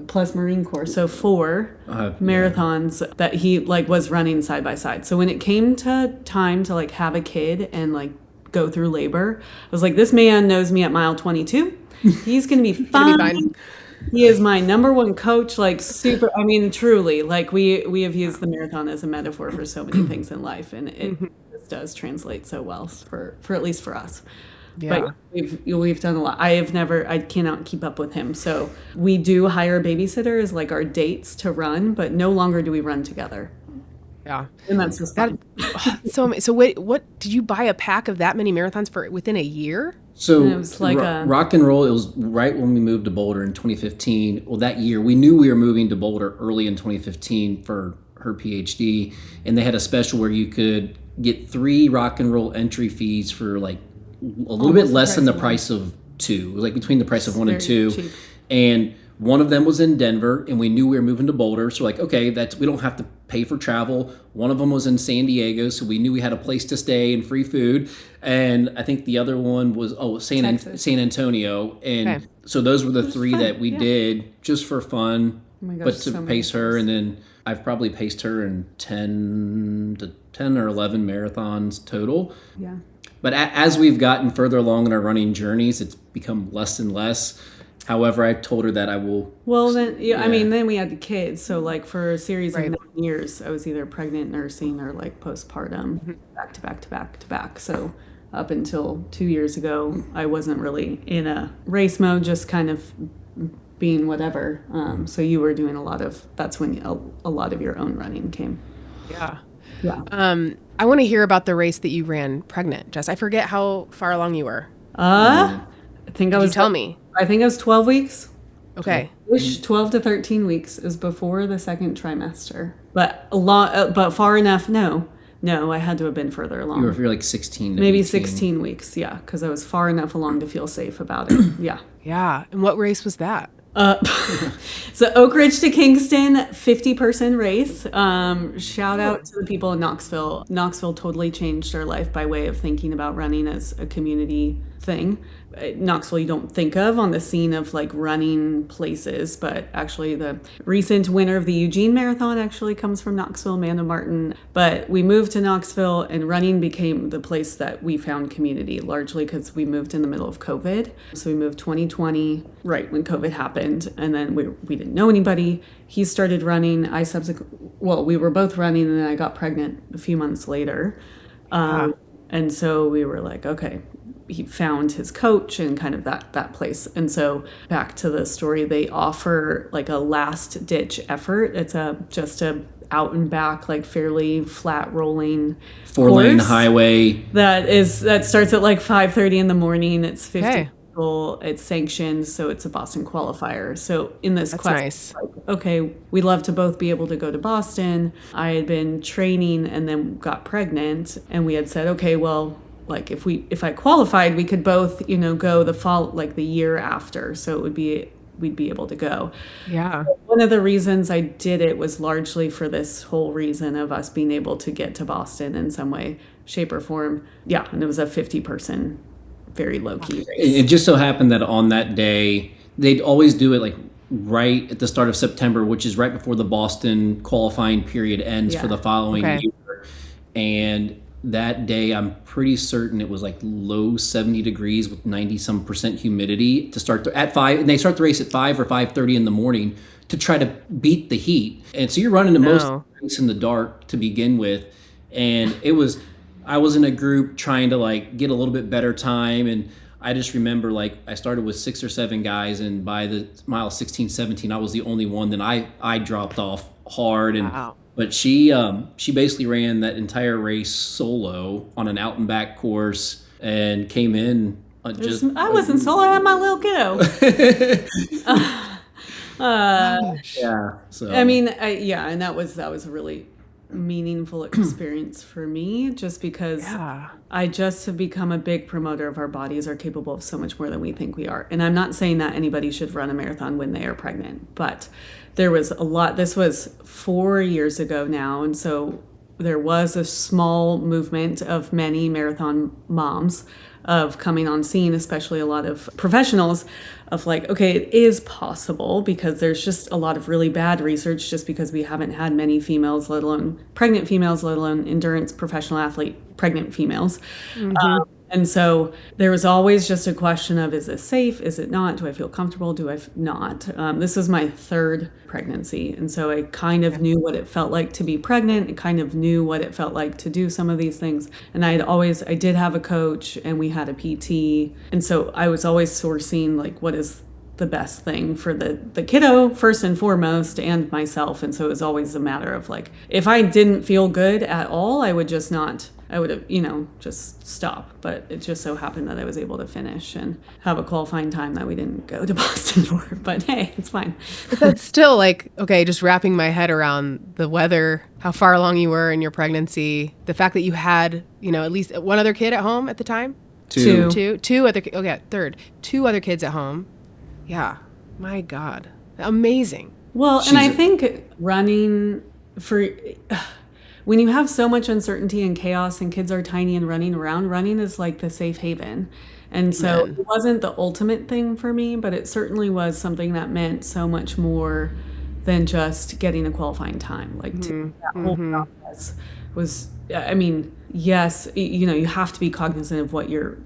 plus Marine Corps. So 4 marathons that he like was running side by side. So when it came to time to like have a kid and like go through labor, I was like, this man knows me at mile 22. He's going to be fine. He is my number one coach, like super. I mean, truly, like we have used the marathon as a metaphor for so many things in life, and it just does translate so well for at least for us. Yeah. But we've done a lot. I cannot keep up with him. So we do hire a babysitter as like our dates to run, but no longer do we run together. Yeah. And that's just fun. So wait, what did you buy a pack of that many marathons for within a year? So it was like rock and roll, it was right when we moved to Boulder in 2015. Well, that year we knew we were moving to Boulder early in 2015 for her PhD, and they had a special where you could get 3 rock and roll entry fees for like a little bit less than the price of 2. It was like between the price of 1 and 2. Cheap. And one of them was in Denver, and we knew we were moving to Boulder. So like, okay, we don't have to pay for travel. One of them was in San Diego, so we knew we had a place to stay and free food. And I think the other one was San Antonio. And so those were the 3 that we did just for fun, but to pace her. And then I've probably paced her in 10 or 11 marathons total. Yeah. But as we've gotten further along in our running journeys, it's become less and less. However, I told her that I will. Well, then, I mean, then we had the kids. So, like, for a series of 9 years, I was either pregnant, nursing, or like postpartum, back to back to back to back. So, up until 2 years ago, I wasn't really in a race mode, just kind of being whatever. So, you were doing that's when a lot of your own running came. Yeah. Yeah. I want to hear about the race that you ran pregnant, Jess. I forget how far along you were. I think I was. Tell me. I think it was 12 weeks. Okay. 12 to 13 weeks. It was before the second trimester. But but far enough. No, I had to have been further along. You were like 16 to maybe 18. 16 weeks. Yeah, because I was far enough along to feel safe about it. Yeah. Yeah. And what race was that? So Oak Ridge to Kingston, 50-person race. Shout out to the people in Knoxville. Knoxville totally changed our life by way of thinking about running as a community thing. Knoxville you don't think of on the scene of like running places, but actually the recent winner of the Eugene Marathon actually comes from Knoxville, Amanda Martin. But we moved to Knoxville and running became the place that we found community, largely because we moved in the middle of COVID. So we moved 2020, right when COVID happened, and then we didn't know anybody. He started running. We were both running, and then I got pregnant a few months later. And so we were like, okay, he found his coach and kind of that place. And so back to the story, they offer like a last ditch effort. It's just a out and back, like fairly flat rolling 4-lane highway that starts at like 5:30 in the morning. It's 50 people. It's sanctioned, so it's a Boston qualifier. So in this quest, like, okay, we'd love to both be able to go to Boston. I had been training and then got pregnant, and we had said, okay, well, like if I qualified, we could both, go the year after. So we'd be able to go. Yeah. So one of the reasons I did it was largely for this whole reason of us being able to get to Boston in some way, shape, or form. Yeah. And it was a 50-person, very low-key race. It just so happened that on that day, they'd always do it like right at the start of September, which is right before the Boston qualifying period ends for the following year. And that day, I'm pretty certain it was like low 70 degrees with 90-some% humidity to start at 5. And they start the race at 5 or 5:30 in the morning to try to beat the heat. And so you're running the most race in the dark to begin with. And I was in a group trying to like get a little bit better time. And I just remember like I started with 6 or 7 guys. And by the mile 16, 17, I was the only one. Then I dropped off hard. And But she basically ran that entire race solo on an out and back course and came in I wasn't solo. I had my little kiddo. yeah. So I mean, and that was a really meaningful experience for me, just because I just have become a big promoter of our bodies are capable of so much more than we think we are. And I'm not saying that anybody should run a marathon when they are pregnant, but there was a lot. This was 4 years ago now, and so there was a small movement of many marathon moms of coming on scene, especially a lot of professionals, of like, okay, it is possible, because there's just a lot of really bad research, just because we haven't had many females, let alone pregnant females, let alone endurance professional athlete pregnant females. And so there was always just a question of, is this safe? Is it not? Do I feel comfortable? Do I not? This was my third pregnancy. And so I kind of knew what it felt like to be pregnant, and kind of knew what it felt like to do some of these things. And I did have a coach, and we had a PT. And so I was always sourcing like, what is the best thing for the kiddo first and foremost, and myself. And so it was always a matter of like, if I didn't feel good at all, I would have, just stop. But it just so happened that I was able to finish and have a qualifying time that we didn't go to Boston for. But hey, it's fine. But that's still like, okay, just wrapping my head around the weather, how far along you were in your pregnancy, the fact that you had, at least one other kid at home at the time? Two. Third. Two other kids at home. Yeah. My God. Amazing. Well, and I think running when you have so much uncertainty and chaos and kids are tiny and running around, running is like the safe haven. And so it wasn't the ultimate thing for me, but it certainly was something that meant so much more than just getting a qualifying time. Like that whole process was, yes, you have to be cognizant of what you're,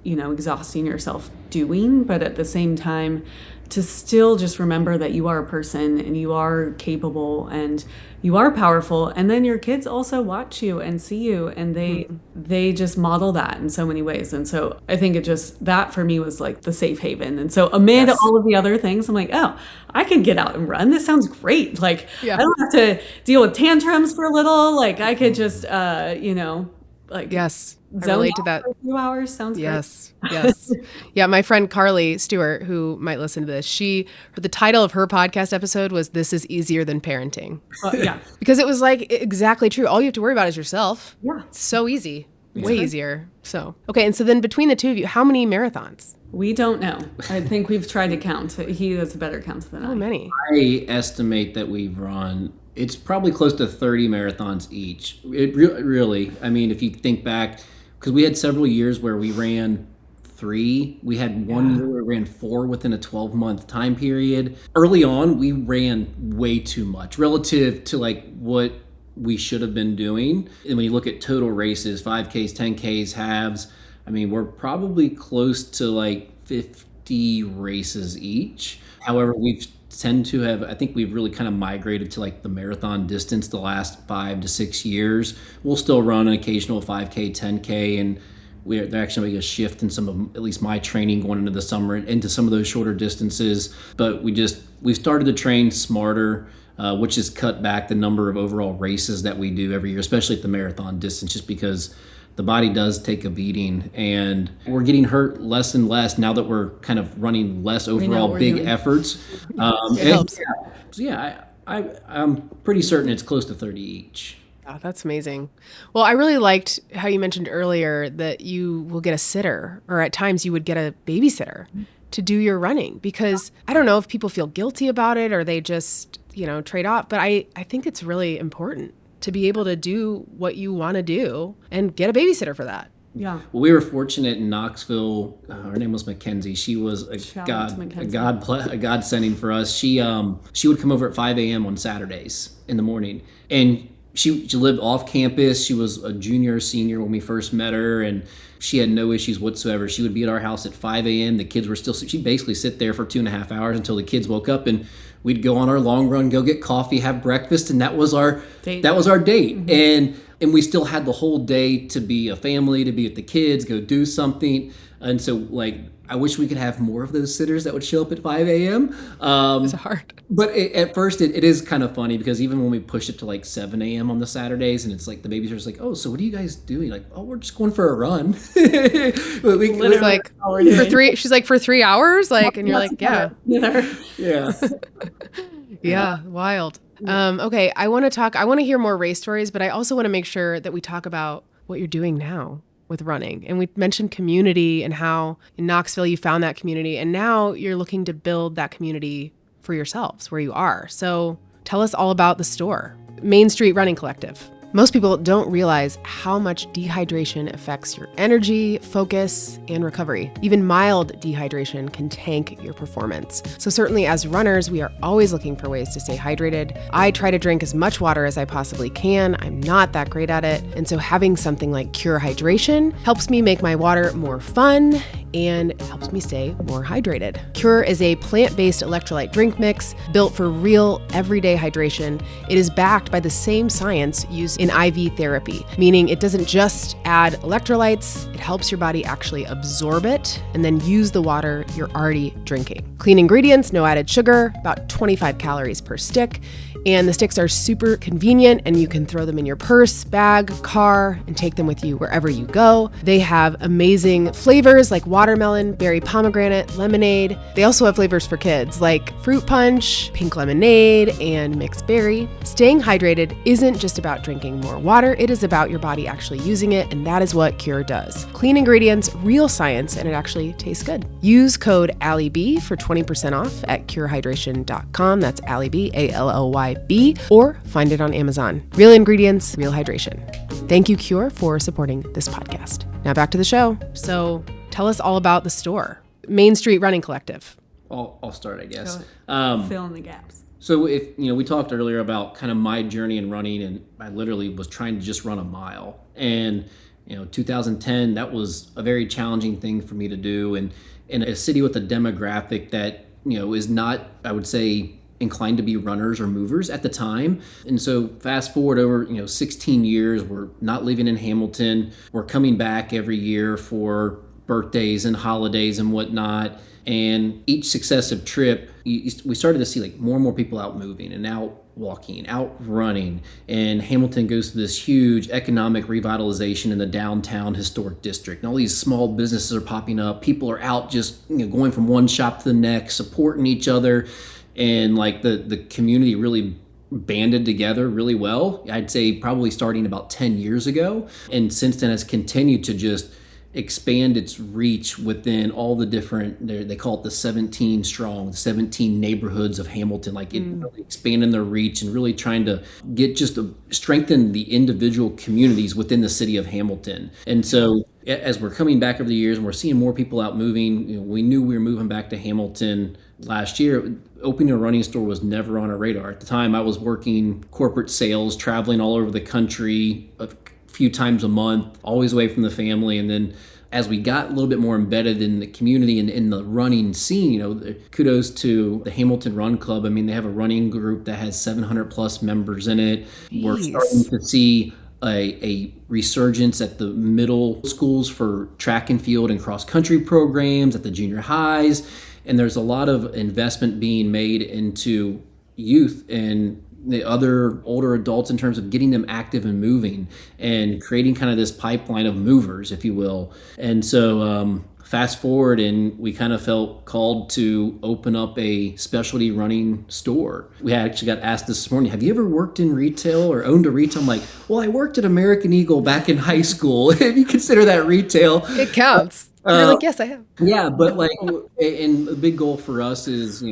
exhausting yourself doing, but at the same time, to still just remember that you are a person and you are capable and you are powerful. And then your kids also watch you and see you, and they just model that in so many ways. And so I think that for me was like the safe haven. And so amid all of the other things, I'm like, oh, I can get out and run. This sounds great. Like, I don't have to deal with tantrums for a little. Like, I could just, yes. I relate to that. For a few hours sounds great. Yes. Yeah, my friend Carly Stewart, who might listen to this, the title of her podcast episode was "This is Easier Than Parenting." Because it was like exactly true. All you have to worry about is yourself. Yeah, it's so easy, way easier. So okay, and so then between the two of you, how many marathons? We don't know. I think we've tried to count. He has a better count than I. How many? I estimate that we've run. It's probably close to 30 marathons each. It really. I mean, if you think back. Because we had several years where we ran 3. We had one year where we ran 4 within a 12-month time period. Early on, we ran way too much relative to like what we should have been doing. And when you look at total races, 5Ks, 10Ks, halves, we're probably close to like 50 races each. However, we've I think we've really kind of migrated to like the marathon distance the last 5 to 6 years. We'll still run an occasional 5K, 10K, and they're actually making a shift in some of, at least my training going into the summer and into some of those shorter distances. But we've started to train smarter, which has cut back the number of overall races that we do every year, especially at the marathon distance, just because the body does take a beating, and we're getting hurt less and less now that we're kind of running less overall big efforts. It helps. I'm pretty certain it's close to 30 each. Oh, that's amazing. Well, I really liked how you mentioned earlier that you will get a sitter, or at times you would get a babysitter to do your running, because I don't know if people feel guilty about it or they just, trade off, but I think it's really important to be able to do what you want to do and get a babysitter for that. Yeah. Well, we were fortunate in Knoxville. Her name was Mackenzie. She was a God sending for us. She would come over at 5 a.m. on Saturdays in the morning, and she lived off campus. She was a junior or senior when we first met her, and she had no issues whatsoever. She would be at our house at 5 a.m. The kids were still. She'd basically sit there for 2.5 hours until the kids woke up, and we'd go on our long run, go get coffee, have breakfast, and that was our date. And we still had the whole day to be a family, to be with the kids, go do something. And so, like, I wish we could have more of those sitters that would show up at 5 a.m. It's hard. But at first, it is kind of funny, because even when we push it to like 7 a.m. on the Saturdays, and it's like the babysitter's like, oh, so what are you guys doing? Like, oh, we're just going for a run. It's like for 3. She's like, for 3 hours, like, and you're like, yeah. Yeah, wild. Okay, I want to hear more race stories, but I also want to make sure that we talk about what you're doing now with running. And we mentioned community and how in Knoxville you found that community, and now you're looking to build that community for yourselves where you are. So tell us all about the store, Main Street Running Collective. Most people don't realize how much dehydration affects your energy, focus, and recovery. Even mild dehydration can tank your performance. So certainly as runners, we are always looking for ways to stay hydrated. I try to drink as much water as I possibly can. I'm not that great at it. And so having something like Cure Hydration helps me make my water more fun and helps me stay more hydrated. Cure is a plant-based electrolyte drink mix built for real everyday hydration. It is backed by the same science used in IV therapy, meaning it doesn't just add electrolytes, it helps your body actually absorb it and then use the water you're already drinking. Clean ingredients, no added sugar, about 25 calories per stick. And the sticks are super convenient and you can throw them in your purse, bag, car, and take them with you wherever you go. They have amazing flavors like watermelon, berry pomegranate, lemonade. They also have flavors for kids like fruit punch, pink lemonade, and mixed berry. Staying hydrated isn't just about drinking more water, it is about your body actually using it, and that is what Cure does. Clean ingredients, real science, and it actually tastes good. Use code AllieB for 20% off at curehydration.com. That's AllieB, ALLYB, or find it on Amazon. Real ingredients, real hydration. Thank you, Cure, for supporting this podcast. Now back to the show. So tell us all about the store. Main Street Running Collective. I'll start, I guess. Fill in the gaps. So if we talked earlier about kind of my journey in running, and I literally was trying to just run a mile. And 2010, that was a very challenging thing for me to do, and in a city with a demographic that is not, I would say, inclined to be runners or movers at the time. And so fast forward over 16 years, we're not living in Hamilton. We're coming back every year for birthdays and holidays and whatnot. And each successive trip, we started to see more and more people out moving and out walking, out running. And Hamilton goes through this huge economic revitalization in the downtown historic district. And all these small businesses are popping up. People are out just going from one shop to the next, supporting each other. And the community really banded together really well. I'd say probably starting about 10 years ago. And since then has continued to just expand its reach within all the different, they call it the 17 strong, 17 neighborhoods of Hamilton, really expanding their reach and really trying to get strengthen the individual communities within the city of Hamilton. And so as we're coming back over the years and we're seeing more people out moving, we knew we were moving back to Hamilton last year. Opening a running store was never on our radar. At the time, I was working corporate sales, traveling all over the country a few times a month, always away from the family. And then as we got a little bit more embedded in the community and in the running scene, kudos to the Hamilton Run Club. I mean, they have a running group that has 700 plus members in it. Jeez. We're starting to see a resurgence at the middle schools for track and field and cross country programs, at the junior highs. And there's a lot of investment being made into youth and the other older adults in terms of getting them active and moving and creating kind of this pipeline of movers, if you will. And so fast forward, and we kind of felt called to open up a specialty running store. We actually got asked this morning, have you ever worked in retail or owned a retail? I'm like, well, I worked at American Eagle back in high school. If you consider that retail. It counts. You're yes, I have. Yeah, but and the big goal for us is,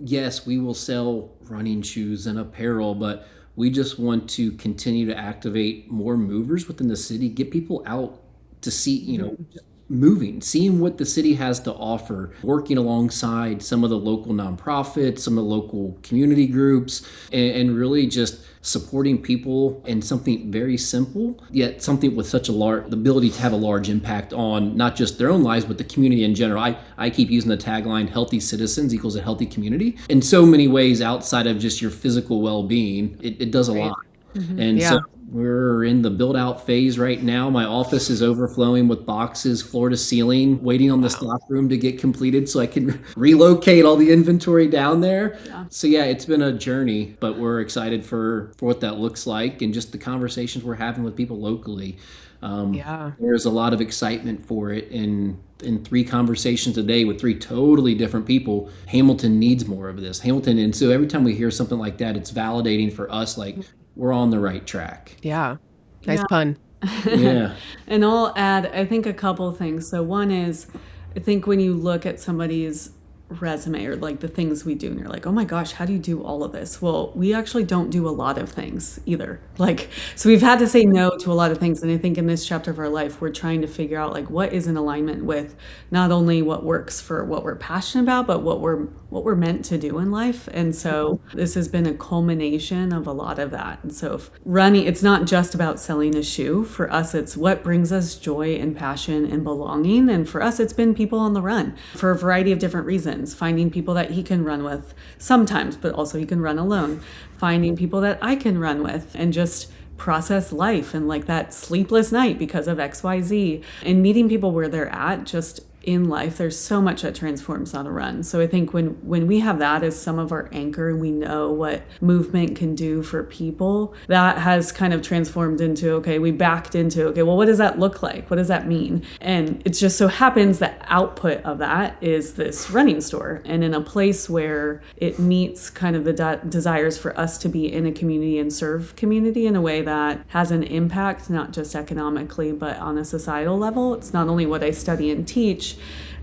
yes, we will sell running shoes and apparel, but we just want to continue to activate more movers within the city, get people out to see, moving, seeing what the city has to offer, working alongside some of the local nonprofits, some of the local community groups, and really just supporting people in something very simple, yet something with such the ability to have a large impact on not just their own lives, but the community in general. I keep using the tagline, healthy citizens equals a healthy community. In so many ways outside of just your physical well-being, it does a lot. Mm-hmm. And so we're in the build out phase right now. My office is overflowing with boxes, floor to ceiling, waiting on the stock room to get completed so I can relocate all the inventory down there. Yeah. So it's been a journey, but we're excited for what that looks like and just the conversations we're having with people locally. There's a lot of excitement for it. In 3 conversations a day with 3 totally different people, Hamilton needs more of this. And so every time we hear something like that, it's validating for us, we're on the right track. Yeah. Nice pun. Yeah. And I'll add, I think, a couple things. So one is, I think when you look at somebody's resume or like the things we do, and you're like, oh my gosh, how do you do all of this? Well, we actually don't do a lot of things either. Like, so we've had to say no to a lot of things. And I think in this chapter of our life, we're trying to figure out like what is in alignment with not only what works for what we're passionate about, but what we're meant to do in life. And so this has been a culmination of a lot of that. And so if running, it's not just about selling a shoe. For us, it's what brings us joy and passion and belonging. And for us, it's been people on the run for a variety of different reasons. Finding people that he can run with sometimes, but also he can run alone. Finding people that I can run with and just process life and like that sleepless night because of XYZ, and meeting people where they're at just in life. There's so much that transforms on a run. So I think when we have that as some of our anchor and we know what movement can do for people, that has kind of transformed into, okay, we backed into, okay, well, what does that look like? What does that mean? And it just so happens that output of that is this running store, and in a place where it meets kind of the desires for us to be in a community and serve community in a way that has an impact, not just economically, but on a societal level. It's not only what I study and teach,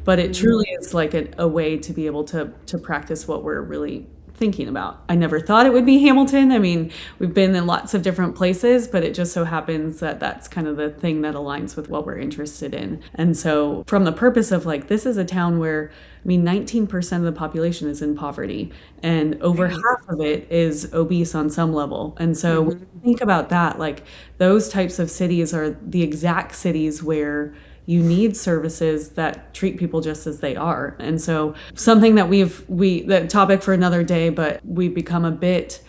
but it truly is like a way to be able to practice what we're really thinking about. I never thought it would be Hamilton. I mean, we've been in lots of different places, but it just so happens that that's kind of the thing that aligns with what we're interested in. And so from the purpose of like, this is a town where, I mean, 19% of the population is in poverty, and over half of it is obese on some level. And so when you think about that, like those types of cities are the exact cities where you need services that treat people just as they are. And so something that the topic for another day, but we've become a bit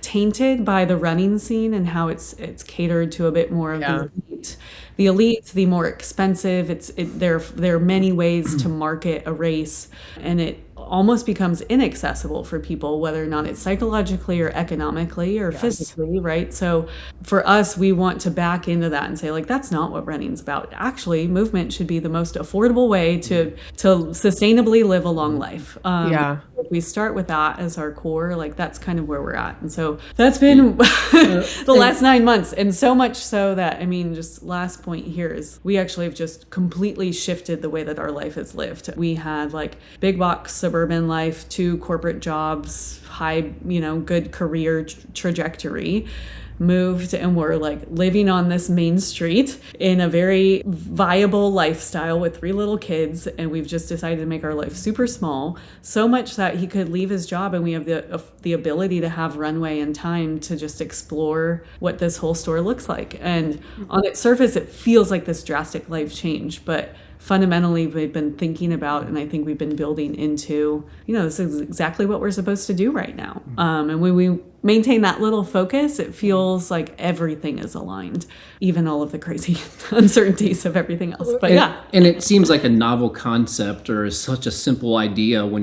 tainted by the running scene and how it's catered to a bit more of the elite. The elite, the more expensive. There are many ways to market a race, and it almost becomes inaccessible for people, whether or not it's psychologically or economically or physically, right? So for us, we want to back into that and say, like, that's not what running's about. Actually, movement should be the most affordable way to sustainably live a long life. If we start with that as our core, like that's kind of where we're at. And so that's been the last 9 months. And so much so that, I mean, just last point here is we actually have just completely shifted the way that our life is lived. We had like big box suburban life, 2 corporate jobs, high, good career trajectory, moved, and we're like living on this main street in a very viable lifestyle with 3 little kids. And we've just decided to make our life super small, so much that he could leave his job and we have the ability to have runway and time to just explore what this whole store looks like. And on its surface, it feels like this drastic life change, but fundamentally we've been thinking about, and I think we've been building into, this is exactly what we're supposed to do right now. And when we maintain that little focus, it feels like everything is aligned, even all of the crazy uncertainties of everything else. But and it seems like a novel concept, or is such a simple idea when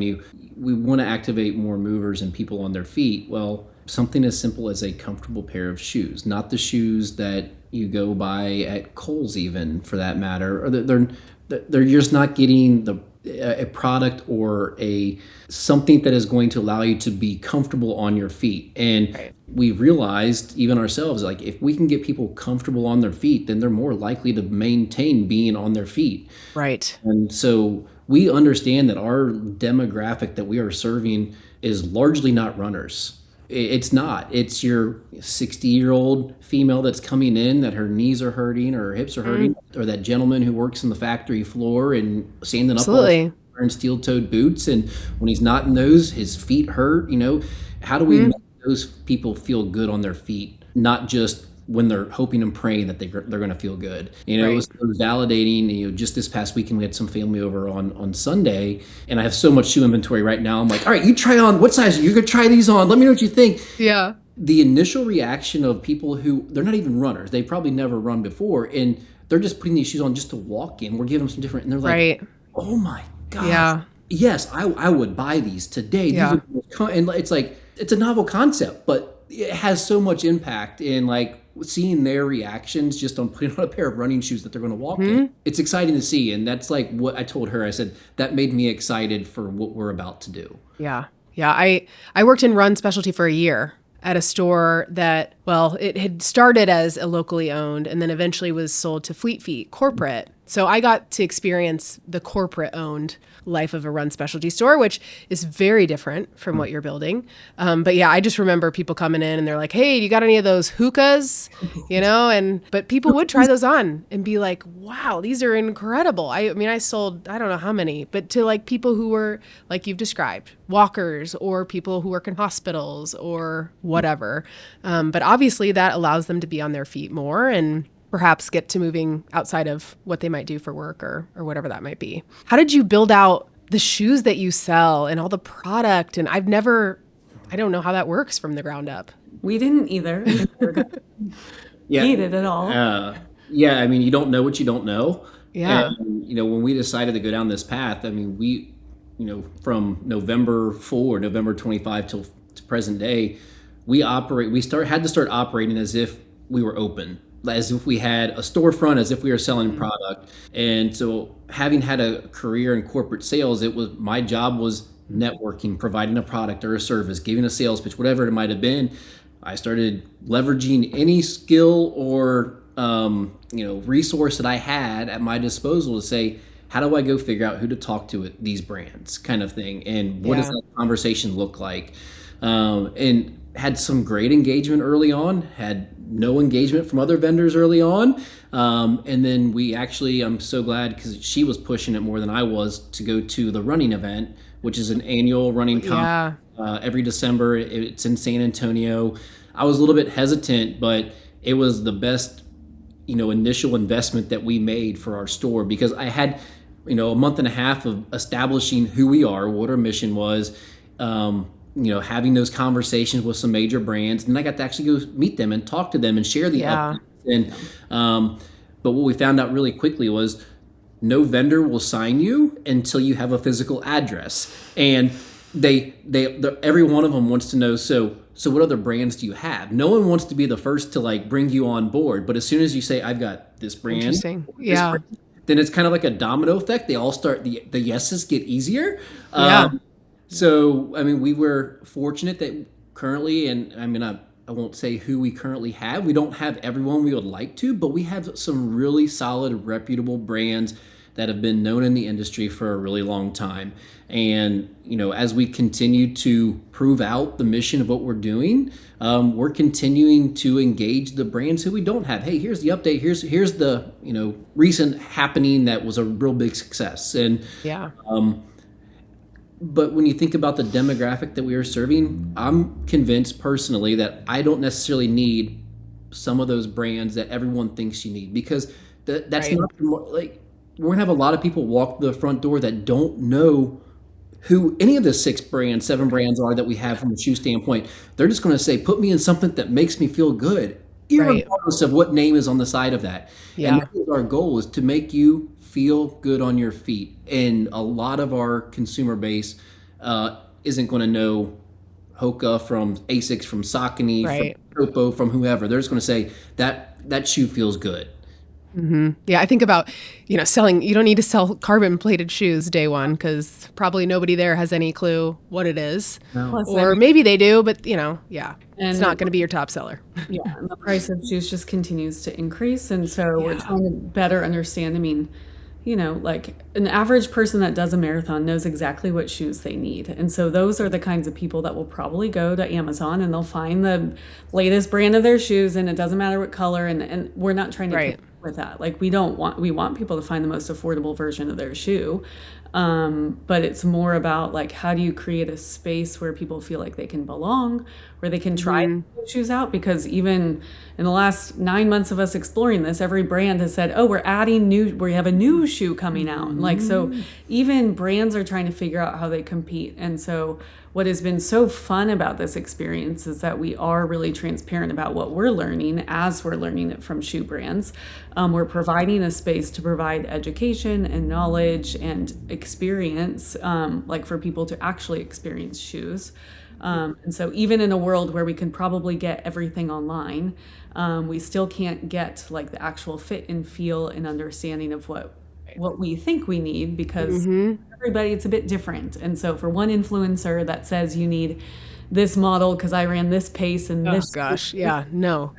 we want to activate more movers and people on their feet. Well, something as simple as a comfortable pair of shoes, not the shoes that you go buy at Kohl's, even for that matter, or they're just not getting a product or something that is going to allow you to be comfortable on your feet. And we've realized, even ourselves, like if we can get people comfortable on their feet, then they're more likely to maintain being on their feet. Right. And so we understand that our demographic that we are serving is largely not runners. It's not. It's your 60-year-old female that's coming in that her knees are hurting or her hips are hurting, or that gentleman who works on the factory floor and standing up wearing steel-toed boots, and when he's not in those, his feet hurt. How do we make those people feel good on their feet, not just when they're hoping and praying that they're going to feel good. It was validating. Just this past weekend, we had some family over on Sunday, and I have so much shoe inventory right now. I'm like, all right, you try on. What size? You're going to try these on. Let me know what you think. Yeah. The initial reaction of people who, they're not even runners. They probably never run before, and they're just putting these shoes on just to walk in. We're giving them some different, and they're like, oh my God. Yeah. Yes, I would buy these today. Yeah. And it's like, it's a novel concept, but it has so much impact in like seeing their reactions just on putting on a pair of running shoes that they're going to walk in. It's exciting to see. And that's like what I told her. I said, that made me excited for what we're about to do. Yeah. Yeah. I worked in run specialty for a year at a store that, it had started as a locally owned and then eventually was sold to Fleet Feet corporate. So I got to experience the corporate owned life of a run specialty store, which is very different from what you're building. But yeah, I just remember people coming in and they're like, hey, you got any of those hookahs? But people would try those on and be like, wow, these are incredible. I mean, I sold, I don't know how many, but to like people who were, like you've described, walkers or people who work in hospitals or whatever. But obviously that allows them to be on their feet more and perhaps get to moving outside of what they might do for work or whatever that might be. How did you build out the shoes that you sell and all the product? And I don't know how that works from the ground up. We didn't either. Yeah. Need it at all. Yeah, I mean, you don't know what you don't know. Yeah. And, when we decided to go down this path, I mean, we, from November 25 till to present day, had to start operating as if we were open, as if we had a storefront, as if we were selling product. And so having had a career in corporate sales, my job was networking, providing a product or a service, giving a sales pitch, whatever it might have been. I started leveraging any skill or resource that I had at my disposal to say, how do I go figure out who to talk to at these brands, kind of thing, and what does that conversation look like? And had some great engagement early on, had no engagement from other vendors early on. And then I'm so glad because she was pushing it more than I was to go to the running event, which is an annual running conference every December. It's in San Antonio. I was a little bit hesitant, but it was the best, initial investment that we made for our store because I had, a month and a half of establishing who we are, what our mission was, having those conversations with some major brands, and I got to actually go meet them and talk to them and share the updates. And but what we found out really quickly was no vendor will sign you until you have a physical address, and they every one of them wants to know. So what other brands do you have? No one wants to be the first to like bring you on board, but as soon as you say I've got this brand, interesting, yeah, then it's kind of like a domino effect. They all start the yeses get easier. So, I mean, we were fortunate that currently, and I mean, I won't say who we currently have. We don't have everyone we would like to, but we have some really solid, reputable brands that have been known in the industry for a really long time. And, as we continue to prove out the mission of what we're doing, we're continuing to engage the brands who we don't have. Hey, here's the update. Here's the, recent happening that was a real big success. And, but when you think about the demographic that we are serving, I'm convinced personally that I don't necessarily need some of those brands that everyone thinks you need, because that's not like we're gonna have a lot of people walk the front door that don't know who any of the 7 brands are that we have from a shoe standpoint. They're just going to say, put me in something that makes me feel good, regardless of what name is on the side of that. And that is our goal, is to make you feel good on your feet. And a lot of our consumer base isn't going to know Hoka from Asics, from Saucony, from Topo, from whoever. They're just going to say that shoe feels good. Mm-hmm. Yeah, I think about, selling, you don't need to sell carbon plated shoes day one, because probably nobody there has any clue what it is. No. Or maybe they do, but and it's not going to be your top seller. Yeah, and the price of shoes just continues to increase. And so we're trying to better understand. I mean, like an average person that does a marathon knows exactly what shoes they need. And so those are the kinds of people that will probably go to Amazon and they'll find the latest brand of their shoes, and it doesn't matter what color. And we're not trying to with that. Like we want people to find the most affordable version of their shoe. But it's more about like, how do you create a space where people feel like they can belong, where they can try shoes out? Because even in the last 9 months of us exploring this, every brand has said, oh, we have a new shoe coming out. And like, so even brands are trying to figure out how they compete. And so what has been so fun about this experience is that we are really transparent about what we're learning as we're learning it from shoe brands. We're providing a space to provide education and knowledge and experience, like for people to actually experience shoes. And so even in a world where we can probably get everything online, we still can't get like the actual fit and feel and understanding of what we think we need, because everybody, it's a bit different. And so for one influencer that says you need this model because I ran this pace and Oh this. gosh. Yeah. No.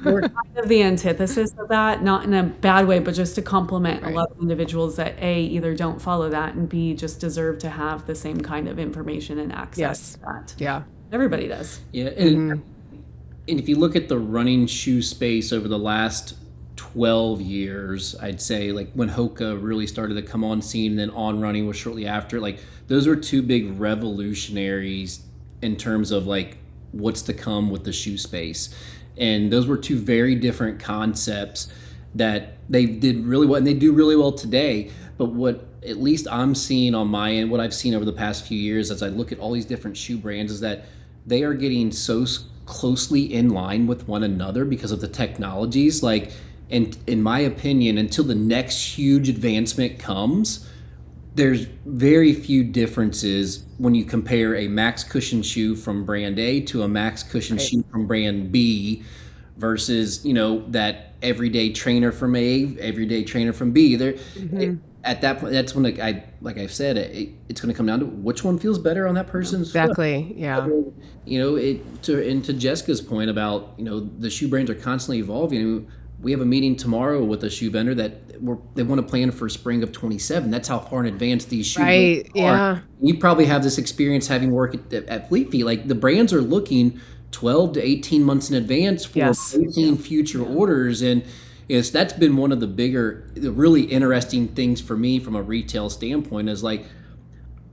We're kind of the antithesis of that, not in a bad way, but just to complement a Right. lot of individuals that A, either don't follow that, and B, just deserve to have the same kind of information and access Yes. to that. Yeah. Everybody does. Yeah, and if you look at the running shoe space over the last 12 years, I'd say like when Hoka really started to come on scene, and then On Running was shortly after, like those were two big revolutionaries in terms of like what's to come with the shoe space. And those were two very different concepts that they did really well, and they do really well today. But what at least I'm seeing on my end, what I've seen over the past few years as I look at all these different shoe brands, is that they are getting so closely in line with one another because of the technologies. Like, and in my opinion, until the next huge advancement comes, there's very few differences when you compare a max cushion shoe from brand A to a max cushion shoe from brand B versus, that everyday trainer from A, everyday trainer from B. At that point, that's when like I've said, it's going to come down to which one feels better on that person's foot. Exactly. Yeah. To Jessica's point about, the shoe brands are constantly evolving. We have a meeting tomorrow with a shoe vendor that they want to plan for spring of 27. That's how far in advance these shoes Right. are. Yeah. You probably have this experience having worked at Fleet Feet. Like the brands are looking 12 to 18 months in advance for placing future orders. And yes, that's been one of the really interesting things for me from a retail standpoint is like,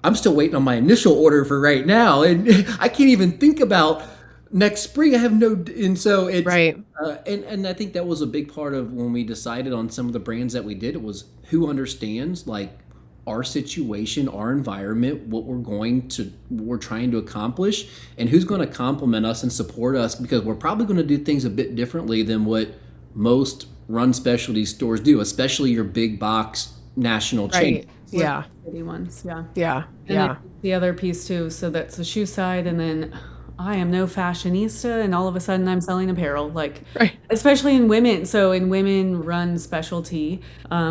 I'm still waiting on my initial order for right now. And I can't even think about next spring. I have and so it's Right. And I think that was a big part of when we decided on some of the brands that we did. It was who understands like our situation, our environment, what we're trying to accomplish, and who's going to complement us and support us, because we're probably going to do things a bit differently than what most run specialty stores do, especially your big box national chain. Right. Yeah. City ones, yeah. Yeah. And Yeah. then the other piece too, so that's the shoe side, and then I am no fashionista, and all of a sudden I'm selling apparel, like Right. especially in women. So in women run specialty,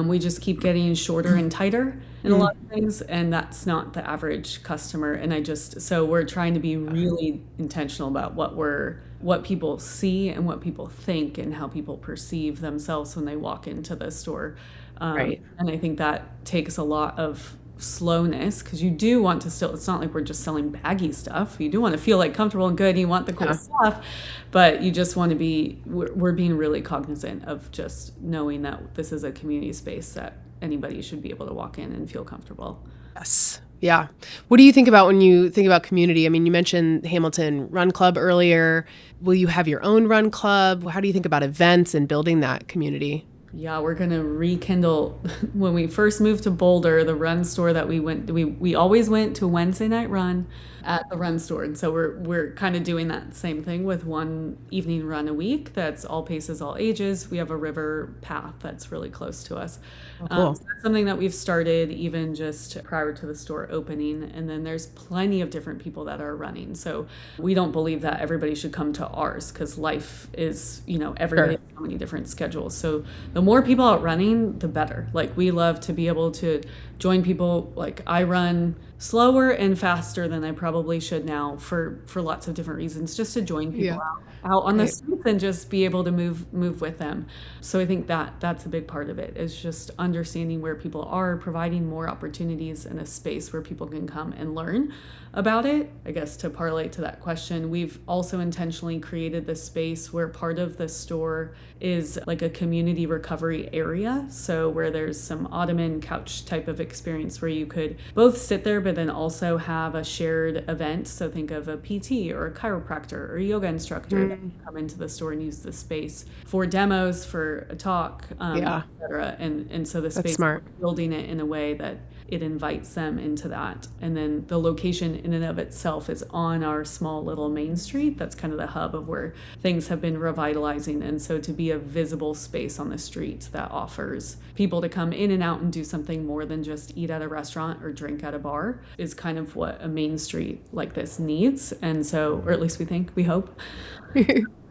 we just keep getting shorter and tighter in a lot of things, and that's not the average customer. And so we're trying to be really intentional about what people see and what people think and how people perceive themselves when they walk into the store. Right. And I think that takes a lot of slowness, because you do want to still, it's not like we're just selling baggy stuff. You do want to feel like comfortable and good. You want the cool stuff, but you just want to we're being really cognizant of just knowing that this is a community space that anybody should be able to walk in and feel comfortable. Yes. Yeah. What do you think about when you think about community? I mean, you mentioned Hamilton Run Club earlier. Will you have your own run club? How do you think about events and building that community? Yeah, we're going to rekindle. When we first moved to Boulder, the run store that we always went to Wednesday night run at the run store. And so we're kind of doing that same thing with one evening run a week. That's all paces, all ages. We have a river path that's really close to us. Cool. So that's something that we've started even just prior to the store opening. And then there's plenty of different people that are running. So we don't believe that everybody should come to ours, because life is, everybody has so many different schedules. So the more people out running, the better. Like we love to be able to join people. Like I run slower and faster than I probably should now for lots of different reasons, just to join people out on the streets and just be able to move with them. So I think that's a big part of it, is just understanding where people are, providing more opportunities and a space where people can come and learn about it. I guess to parlay to that question, we've also intentionally created this space where part of the store is like a community recovery area. So where there's some ottoman couch type of experience where you could both sit there, but then also have a shared event. So think of a PT or a chiropractor or a yoga instructor that can come into the store and use the space for demos, for a talk, et cetera. And so the space, building it in a way that it invites them into that. And then the location in and of itself is on our small little main street. That's kind of the hub of where things have been revitalizing. And so to be a visible space on the street that offers people to come in and out and do something more than just eat at a restaurant or drink at a bar is kind of what a main street like this needs. And so, or at least we hope.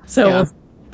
So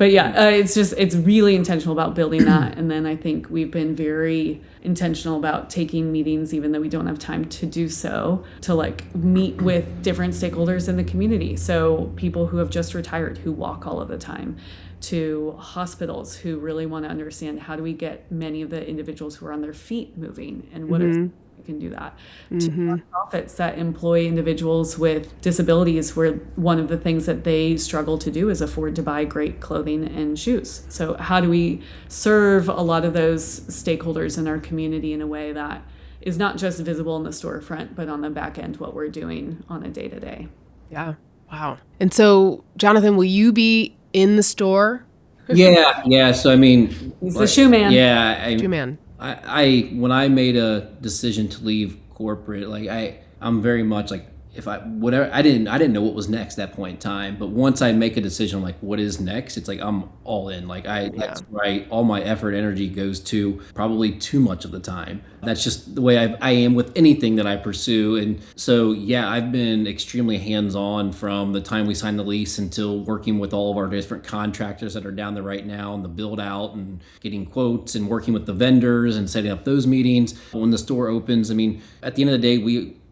But yeah, it's really intentional about building that. And then I think we've been very intentional about taking meetings, even though we don't have time to do so, to like meet with different stakeholders in the community. So people who have just retired, who walk all of the time, to hospitals who really want to understand how do we get many of the individuals who are on their feet moving, and what are we can do that, to nonprofits that employ individuals with disabilities, where one of the things that they struggle to do is afford to buy great clothing and shoes. So how do we serve a lot of those stakeholders in our community in a way that is not just visible in the storefront, but on the back end, what we're doing on a day-to-day. Yeah. Wow. And so, Jonathan, will you be in the store? Yeah. So I mean, He's the shoe man. Yeah, Shoe man. I when I made a decision to leave corporate, like I'm very much like, if I whatever I didn't know what was next at that point in time, but once I make a decision like what is next, it's like I'm all in. Like that's right, all my effort, energy goes to, probably too much of the time. That's just the way I am with anything that I pursue. And so yeah, I've been extremely hands-on from the time we signed the lease until working with all of our different contractors that are down there right now, and the build out and getting quotes and working with the vendors and setting up those meetings. When the store opens, I mean, at the end of the day,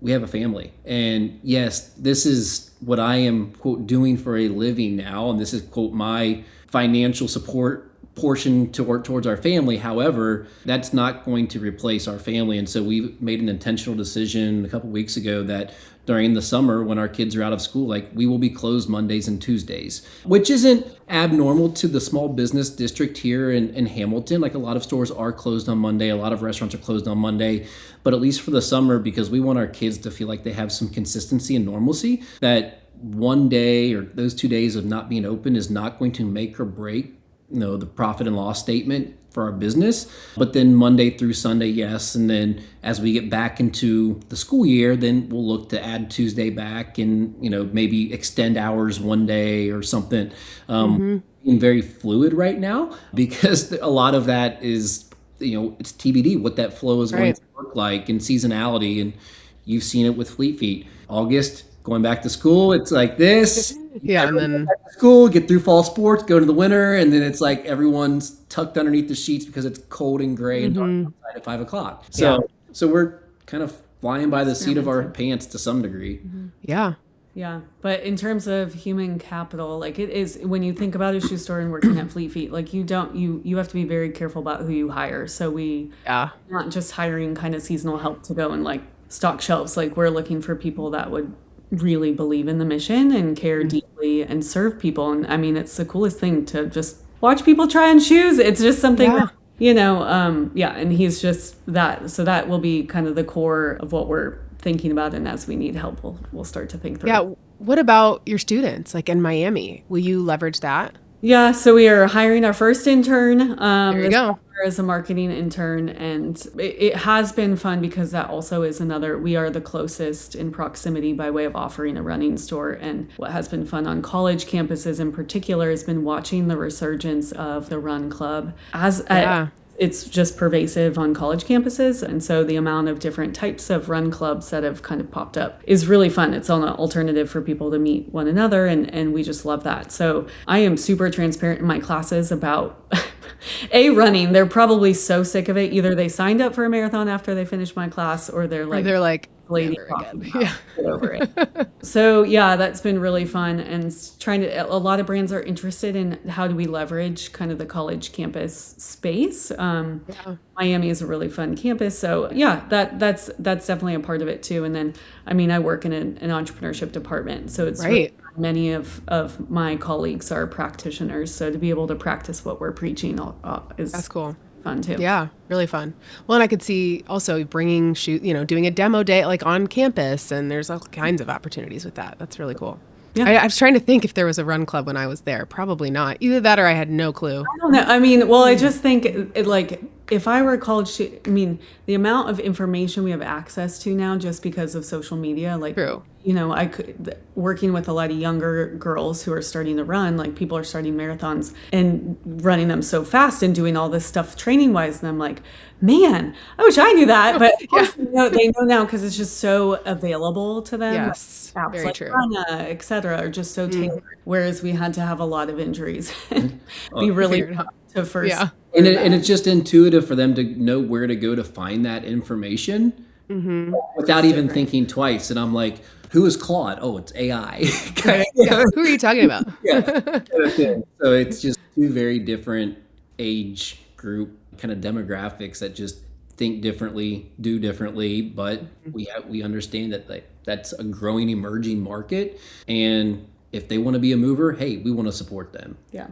we have a family. And yes, this is what I am, quote, doing for a living now. And this is, quote, my financial support portion towards our family. However, that's not going to replace our family. And so we made an intentional decision a couple weeks ago that during the summer, when our kids are out of school, like, we will be closed Mondays and Tuesdays, which isn't abnormal to the small business district here in Hamilton. Like, a lot of stores are closed on Monday. A lot of restaurants are closed on Monday. But at least for the summer, because we want our kids to feel like they have some consistency and normalcy, that one day or those 2 days of not being open is not going to make or break, the profit and loss statement for our business. But then Monday through Sunday, yes. And then as we get back into the school year, then we'll look to add Tuesday back and, maybe extend hours one day or something. Being very fluid right now, because a lot of that is, it's TBD, what that flow is going to look like, and seasonality. And you've seen it with Fleet Feet. August, going back to school, it's like this. Yeah, and then back to school, get through fall sports, go to the winter, and then it's like everyone's tucked underneath the sheets because it's cold and gray and dark outside at 5 o'clock. So we're kind of flying by the seat of our pants to some degree. Yeah. Yeah, but in terms of human capital, like, it is, when you think about a shoe store and working at Fleet Feet, like, you have to be very careful about who you hire. So we not just hiring kind of seasonal help to go and like stock shelves. Like, we're looking for people that would really believe in the mission and care deeply and serve people. And I mean, it's the coolest thing to just watch people try on shoes. It's just something that, and he's just that. So that will be kind of the core of what we're thinking about. And as we need help, we'll start to think through. Yeah. What about your students, like in Miami? Will you leverage that? Yeah, so we are hiring our first intern. There you go. As a marketing intern, and it has been fun because that also is we are the closest in proximity by way of offering a running store. And what has been fun on college campuses in particular has been watching the resurgence of the run club it's just pervasive on college campuses. And so the amount of different types of run clubs that have kind of popped up is really fun. It's an alternative for people to meet one another. And we just love that. So I am super transparent in my classes about running. They're probably so sick of it. Either they signed up for a marathon after they finished my class, or they're like lady again. Get over it. So yeah, that's been really fun, and a lot of brands are interested in how do we leverage kind of the college campus space. Miami is a really fun campus, so yeah, that's definitely a part of it too. And then I mean, I work in an entrepreneurship department, so it's really, many of my colleagues are practitioners, so to be able to practice what we're preaching that's cool. Fun too. Yeah, really fun. Well, and I could see also bringing doing a demo day like on campus, and there's all kinds of opportunities with that. That's really cool. Yeah. I was trying to think if there was a run club when I was there. Probably not. Either that or I had no clue. I don't know. I mean, well, I just think if I were a college student, I mean, the amount of information we have access to now just because of social media, like, True. working with a lot of younger girls who are starting to run, like people are starting marathons and running them so fast and doing all this stuff training wise. And I'm like, man, I wish I knew that. But they know now because it's just so available to them. Yes, Apps very like true. Rana, et cetera, are just so tailored. Whereas we had to have a lot of injuries and be really tough to first. Yeah. And it's just intuitive for them to know where to go to find that information without even thinking twice. And I'm like, who is Claude? Oh, it's AI. Yeah. Who are you talking about? So it's just two very different age group kind of demographics that just think differently, do differently, but we understand that that's a growing, emerging market. And if they want to be a mover, hey, we want to support them. Yeah.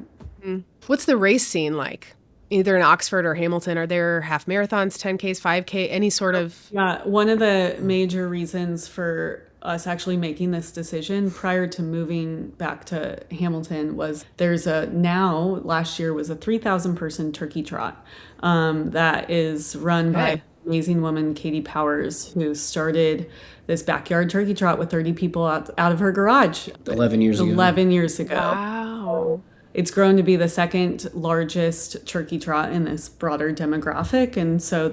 What's the race scene like? Either in Oxford or Hamilton, are there half marathons, 10Ks, 5K, any sort of? Yeah, one of the major reasons for us actually making this decision prior to moving back to Hamilton was last year was a 3,000 person turkey trot that is run by an amazing woman, Katie Powers, who started this backyard turkey trot with 30 people out of her garage 11 years ago. 11 years ago. Wow. It's grown to be the second largest turkey trot in this broader demographic. And so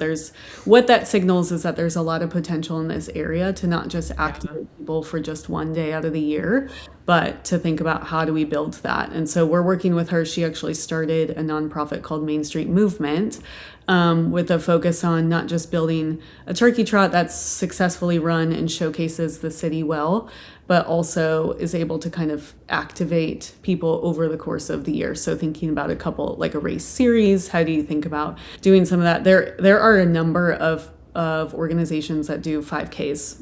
what that signals is that there's a lot of potential in this area to not just activate people for just one day out of the year, but to think about how do we build that. And so we're working with her. She actually started a nonprofit called Main Street Movement, with a focus on not just building a turkey trot that's successfully run and showcases the city well, but also is able to kind of activate people over the course of the year. So thinking about like a race series, how do you think about doing some of that? There are a number of organizations that do 5Ks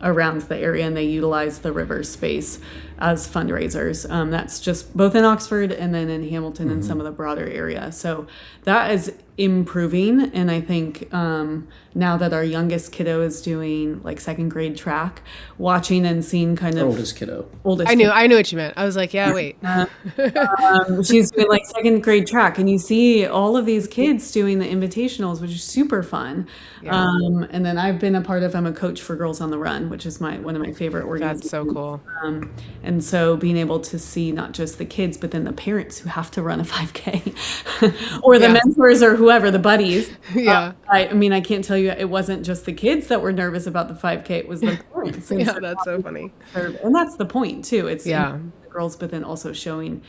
around the area, and they utilize the river space as fundraisers. That's just both in Oxford and then in Hamilton and some of the broader area. So that is improving. And I think now that our youngest kiddo is doing like second grade track, watching and seeing kind of Oldest kiddo. I knew what you meant. I was like, yeah, wait. She's doing like second grade track, and you see all of these kids doing the invitationals, which is super fun. Yeah. And then I'm a coach for Girls on the Run, which is one of my favorite organizations. That's so cool. And so being able to see not just the kids, but then the parents who have to run a 5K or the mentors or whoever, the buddies. Yeah. I mean, I can't tell you, it wasn't just the kids that were nervous about the 5K, it was the parents. And Yeah, that's so funny. And that's the point too. It's the girls, but then also showing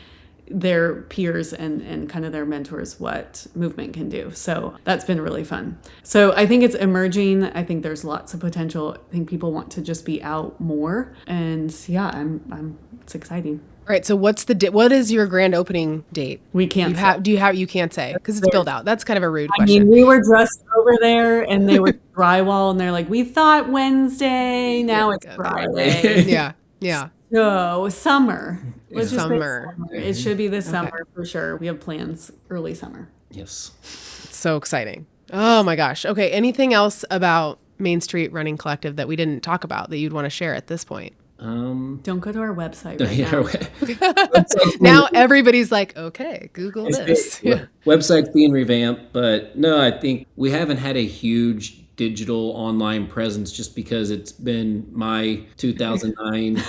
their peers and kind of their mentors what movement can do. So that's been really fun. So I think it's emerging. I think there's lots of potential. I think people want to just be out more. And it's exciting. All right. So what is your grand opening date? We can't you can't say because it's built out. That's kind of a rude question. I mean, we were just over there and they were drywall and they're like, we thought Wednesday, now it's Friday. Yeah. Yeah. So summer. Let's just say Summer. It should be this summer for sure. We have plans early summer. Yes. It's so exciting. Oh my gosh. Okay. Anything else about Main Street Running Collective that we didn't talk about that you'd want to share at this point? Don't go to our website right now. Now everybody's like, okay, Google this. Website's being revamped, but no, I think we haven't had a huge digital online presence just because it's been my 2009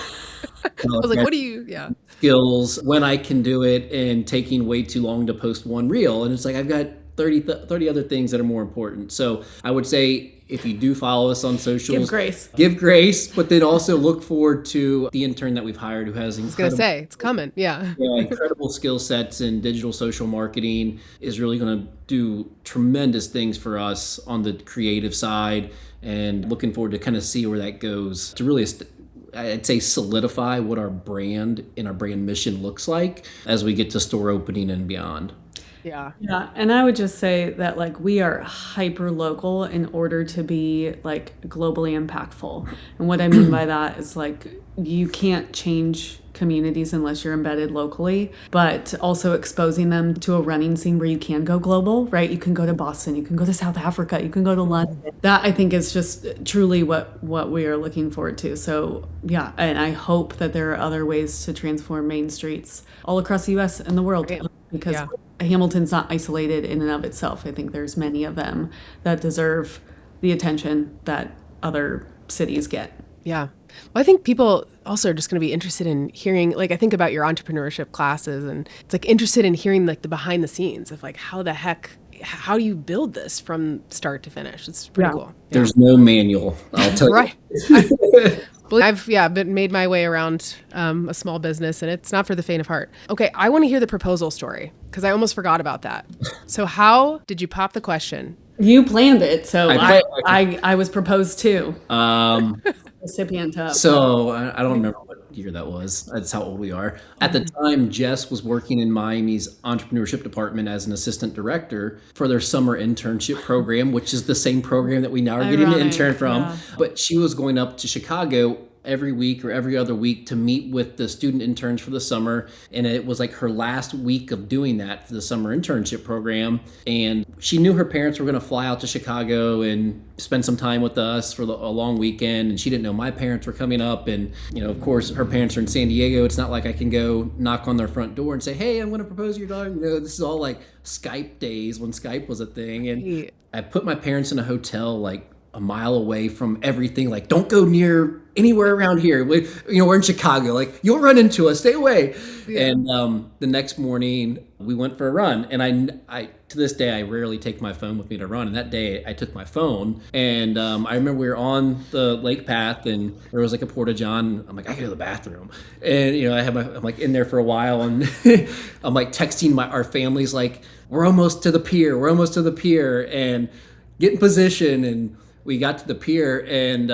I was like, what do you, skills when I can do it and taking way too long to post one reel. And it's like, I've got 30 other things that are more important. So I would say if you do follow us on socials, give grace, but then also look forward to the intern that we've hired who has it's coming. Yeah. Incredible skill sets in digital social marketing, is really going to do tremendous things for us on the creative side, and looking forward to kind of see where that goes to really, I'd say, solidify what our brand and our brand mission looks like as we get to store opening and beyond. Yeah. Yeah. And I would just say that like we are hyper local in order to be like globally impactful. And what I mean by that is like you can't change communities unless you're embedded locally, but also exposing them to a running scene where you can go global, right? You can go to Boston, you can go to South Africa, you can go to London. That I think is just truly what we are looking forward to. So yeah, and I hope that there are other ways to transform main streets all across the US and the world, because Hamilton's not isolated in and of itself. I think there's many of them that deserve the attention that other cities get. Yeah. Well, I think people also are just going to be interested in hearing, like, I think about your entrepreneurship classes, and it's like interested in hearing like the behind the scenes of like, how do you build this from start to finish? It's pretty cool. Yeah. There's no manual, I'll tell Right. you. Well, I've been made my way around a small business, and it's not for the faint of heart. Okay, I want to hear the proposal story because I almost forgot about that. So how did you pop the question? You planned it, so I was proposed to. Recipient of. So I don't remember what year that was. That's how old we are. At the time, Jess was working in Miami's entrepreneurship department as an assistant director for their summer internship program, which is the same program that we now are getting an intern from. Yeah. But she was going up to Chicago every week or every other week to meet with the student interns for the summer. And it was like her last week of doing that for the summer internship program. And she knew her parents were going to fly out to Chicago and spend some time with us for a long weekend. And she didn't know my parents were coming up. And, of course, her parents are in San Diego. It's not like I can go knock on their front door and say, hey, I'm going to propose to your daughter. This is all like Skype days when Skype was a thing. And I put my parents in a hotel like a mile away from everything. Like, don't go near anywhere around here. We're in Chicago. Like, you'll run into us. Stay away. Yeah. And the next morning we went for a run. And I to this day, I rarely take my phone with me to run. And that day I took my phone. And I remember we were on the lake path and there was like a porta john. I'm like, I gotta go to the bathroom. And, I'm like in there for a while. And I'm like texting our families like, we're almost to the pier. We're almost to the pier. And get in position. And we got to the pier and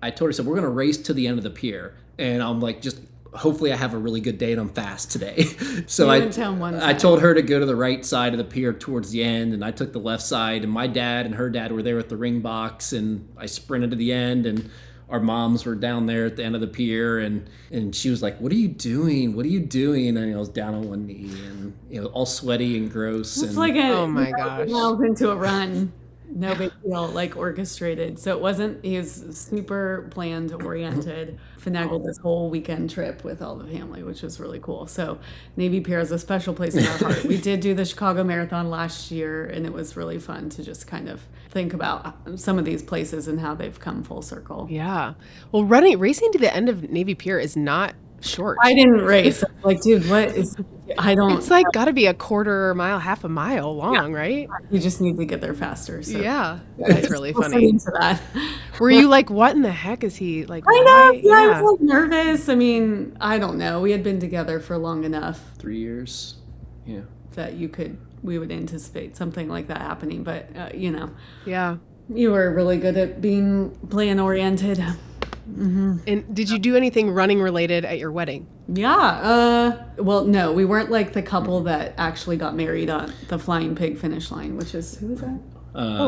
I told her, so we're going to race to the end of the pier. And I'm like, just hopefully I have a really good day and I'm fast today. So I told her to go to the right side of the pier towards the end. And I took the left side and my dad and her dad were there at the ring box. And I sprinted to the end and our moms were down there at the end of the pier. And she was like, what are you doing? What are you doing? And I was down on one knee and, all sweaty and gross. It's like oh my gosh. Miles into a run. No big deal, like orchestrated. So he was super planned, oriented, finagled this whole weekend trip with all the family, which was really cool. So Navy Pier is a special place in our heart. We did do the Chicago Marathon last year, and it was really fun to just kind of think about some of these places and how they've come full circle. Yeah. Well, racing to the end of Navy Pier is not short. I didn't race. Like, dude, it's like got to be a quarter mile, half a mile long, right? You just need to get there faster. So. Yeah. That's really funny. Into that. Were you like, what in the heck is he like? I was like nervous. I mean, I don't know. We had been together for long enough. 3 years. Yeah. That we would anticipate something like that happening. But, Yeah. You were really good at being plan oriented. Mm-hmm. And did you do anything running related at your wedding? Yeah. Well, no, we weren't like the couple that actually got married on the Flying Pig finish line, which is, who was that?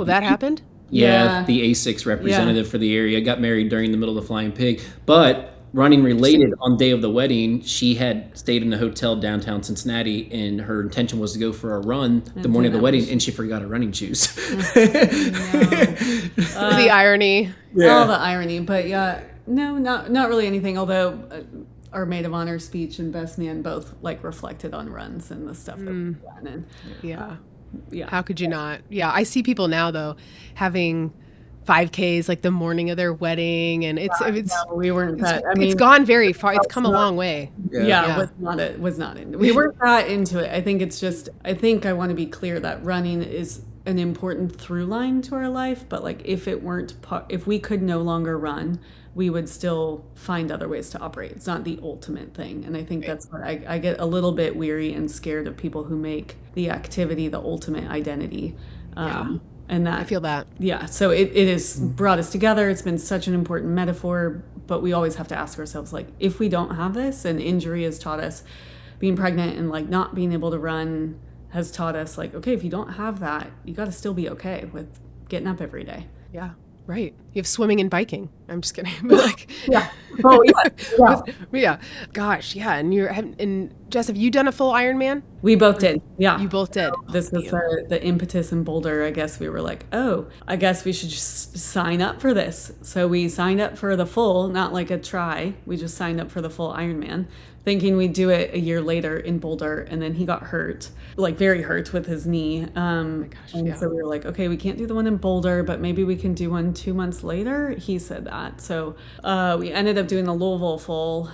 That happened? Yeah, the A6 representative for the area got married during the middle of the Flying Pig. But running related, on day of the wedding, she had stayed in a hotel downtown Cincinnati, and her intention was to go for a run the morning of the wedding, and she forgot her running shoes. The irony. Yeah. All the irony, but yeah. No, not really anything, although our maid of honor speech and best man both like reflected on runs and the stuff that we've done. And, yeah. How could you not? Yeah, I see people now though having 5Ks like the morning of their wedding, and we weren't that. I mean, it's gone very far. It's come a long way. Yeah. Was not in. We weren't that into it. I think it's just. I think I want to be clear that running is an important through line to our life, but like if we could no longer run, we would still find other ways to operate. It's not the ultimate thing. And I think that's what I get a little bit weary and scared of people who make the activity the ultimate identity. And that I feel that. Yeah. So it has brought us together. It's been such an important metaphor, but we always have to ask ourselves, like, if we don't have this, and injury has taught us, being pregnant and like not being able to run has taught us, like, okay, if you don't have that, you got to still be okay with getting up every day. Yeah. Right. You have swimming and biking. I'm just kidding. But like, yeah. Oh, yeah. Yeah. Gosh. Yeah. And Jess, have you done a full Ironman? We both did. Yeah. You both did. This was the impetus in Boulder. I guess we were like, I guess we should just sign up for this. So we signed up for the full, not like a try. We just signed up for the full Ironman, thinking we'd do it a year later in Boulder. And then he got hurt, like very hurt with his knee. So we were like, okay, we can't do the one in Boulder, but maybe we can do one 2 months months later, he said that. So we ended up doing the Louisville full,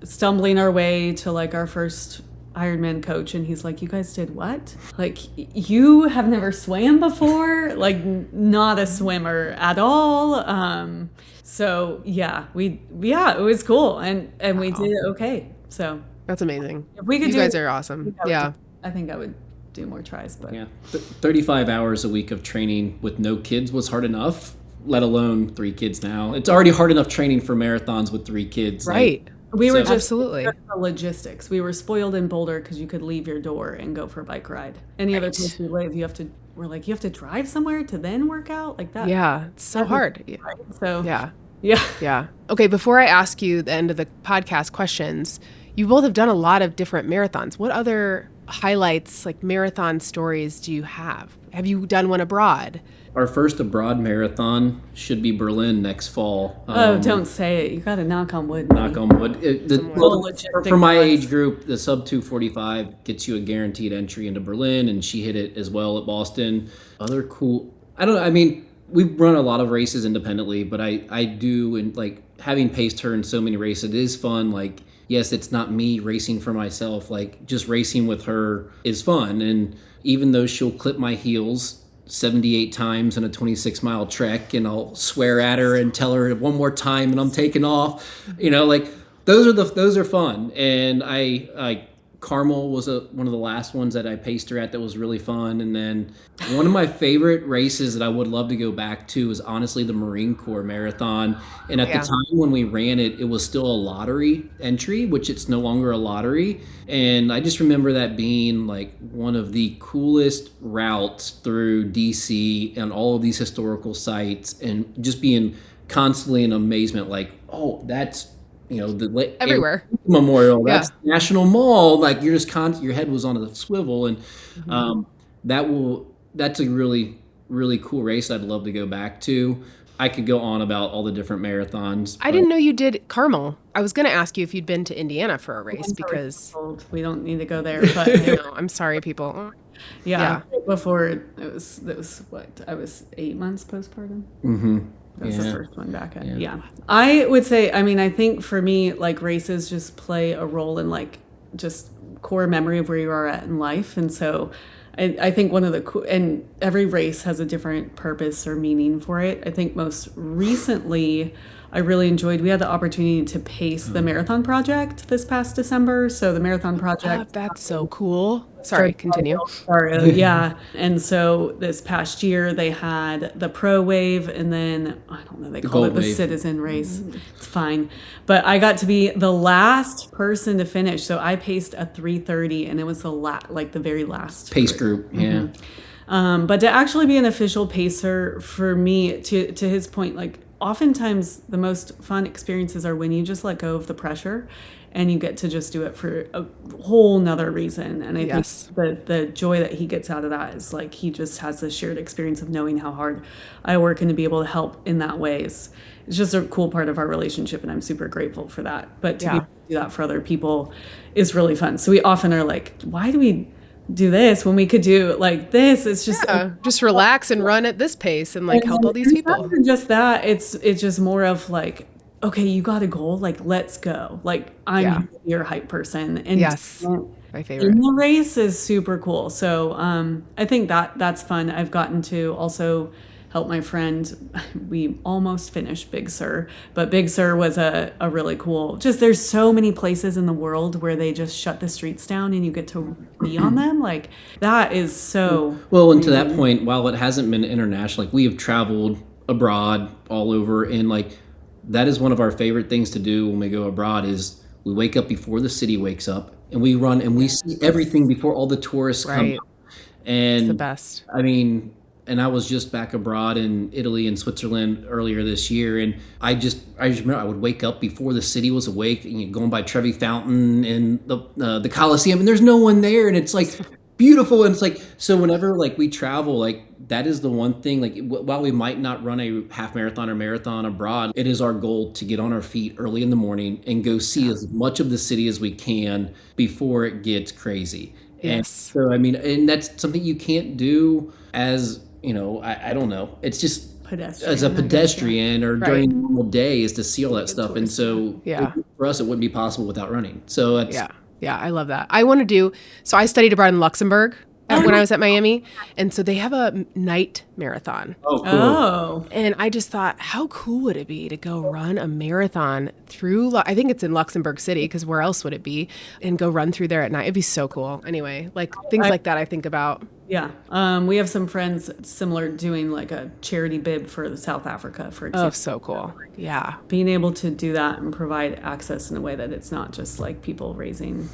stumbling our way to like our first Ironman coach, and he's like, you guys did what? Like, you have never swam before? Like, not a swimmer at all. So yeah, it was cool, and we did okay. So that's amazing. If we could you guys are awesome. Yeah. I think I would do more tries, but 35 hours a week of training with no kids was hard enough, let alone 3 kids now. It's already hard enough training for marathons with 3 kids. Right. We were just absolutely the logistics. We were spoiled in Boulder because you could leave your door and go for a bike ride. Any other place you live, you have to drive somewhere to then work out like that. Yeah, it's so hard. Right? So yeah. Okay, before I ask you the end of the podcast questions, you both have done a lot of different marathons. What other highlights, like marathon stories, do you have? Have you done one abroad? Our first abroad marathon should be Berlin next fall. Don't say it. You got to knock on wood. Knock on wood. For my age group, the sub 245 gets you a guaranteed entry into Berlin, and she hit it as well at Boston. Other cool, we've run a lot of races independently, but I do, and like having paced her in so many races, it is fun. Like, yes, it's not me racing for myself. Like, just racing with her is fun. And even though she'll clip my heels 78 times in a 26-mile trek, and I'll swear at her and tell her one more time and I'm taking off, like those are fun. And Carmel was one of the last ones that I paced her at that was really fun. And then one of my favorite races that I would love to go back to is honestly the Marine Corps Marathon. And at the time when we ran it, it was still a lottery entry, which it's no longer a lottery. And I just remember that being like one of the coolest routes through DC and all of these historical sites, and just being constantly in amazement, like, oh, that's the everywhere Memorial, that's National Mall. Like, you're just your head was on a swivel, and that's a really, really cool race I'd love to go back to. I could go on about all the different marathons. I didn't know you did Carmel. I was going to ask you if you'd been to Indiana for a race, because we don't need to go there. But I'm sorry, people. Yeah. Before it was what, I was 8 months postpartum. Mm-hmm. That was the first one back at. Yeah. I would say, I think for me, like, races just play a role in like just core memory of where you are at in life. And so I think one of the and every race has a different purpose or meaning for it. I think most recently I really enjoyed, we had the opportunity to pace the Marathon Project this past December. So the Marathon Project. That's so cool. Sorry, continue. Sorry, yeah. And so this past year they had the Pro Wave, and then, I don't know, they call it the Citizen Race. It's fine. But I got to be the last person to finish. So I paced a 3:30, and it was the very last pace group. Yeah. But to actually be an official pacer, for me, to his point, like, oftentimes the most fun experiences are when you just let go of the pressure and you get to just do it for a whole nother reason. And I think the joy that he gets out of that is like, he just has this shared experience of knowing how hard I work, and to be able to help in that way it's just a cool part of our relationship, and I'm super grateful for that. But to be able to do that for other people is really fun. So we often are like, why do we do this when we could do like this? It's just just relax and run at this pace and like help all these people. Just that it's just more of like, okay, you got a goal, like, let's go. Like, I'm your hype person. And my favorite. In the race is super cool. So I think that's fun. I've gotten to also help my friend. We almost finished Big Sur, but Big Sur was a really cool, just, there's so many places in the world where they just shut the streets down and you get to be on them. Like, that is so well. And to that point, while it hasn't been international, like, we have traveled abroad all over, and like, that is one of our favorite things to do when we go abroad is we wake up before the city wakes up, and we run and we see everything before all the tourists come up. And it's the best. And I was just back abroad in Italy and Switzerland earlier this year, and I just remember I would wake up before the city was awake, and going by Trevi Fountain and the Colosseum, and there's no one there, and it's like beautiful. And it's like, so whenever like we travel, like, that is the one thing, like, while we might not run a half marathon or marathon abroad, it is our goal to get on our feet early in the morning and go see as much of the city as we can before it gets crazy. And so, and that's something you can't do as, I don't know. It's just, pedestrian. as a pedestrian or during a normal day is to see all that stuff. And so Yeah. for us, it wouldn't be possible without running. So it's, Yeah, I love that. I want to do, so I studied abroad in Luxembourg when I was at Miami. And so they have a night marathon. oh, cool. Oh, And I just thought, how cool would it be to go run a marathon through, I think it's in Luxembourg City, because where else would it be? And go run through there at night. It'd be so cool. Anyway, like things like that I think about. yeah. We have some friends similar doing like a charity bib for South Africa, for example. Oh, so cool. Yeah. Being able to do that and provide access in a way that it's not just like people raising,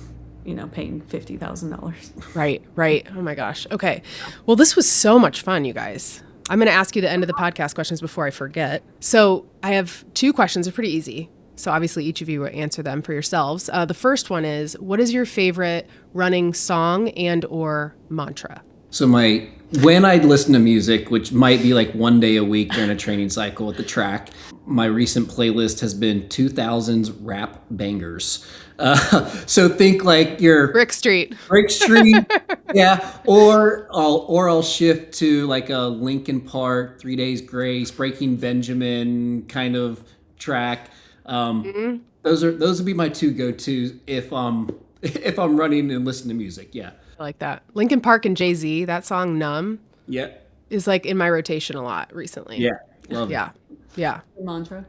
paying $50,000. Right. Oh my gosh. Okay. Well, this was so much fun, you guys. I'm going to ask you the end of the podcast questions before I forget. So I have 2 questions. They're pretty easy. So obviously each of you will answer them for yourselves. The first one is, what is your favorite running song and or mantra? So when I listen to music, which might be like one day a week during a training cycle at the track, my recent playlist has been 2000s rap bangers. So think like your Brick Street. yeah, or I'll shift to like a Linkin Park, 3 Days Grace, Breaking Benjamin kind of track. Those would be my 2 go-tos if I'm running and listening to music. Yeah. I like that. Linkin Park and Jay-Z, that song Numb Yeah. is like in my rotation a lot recently. Yeah. Love it. Yeah. Mantra.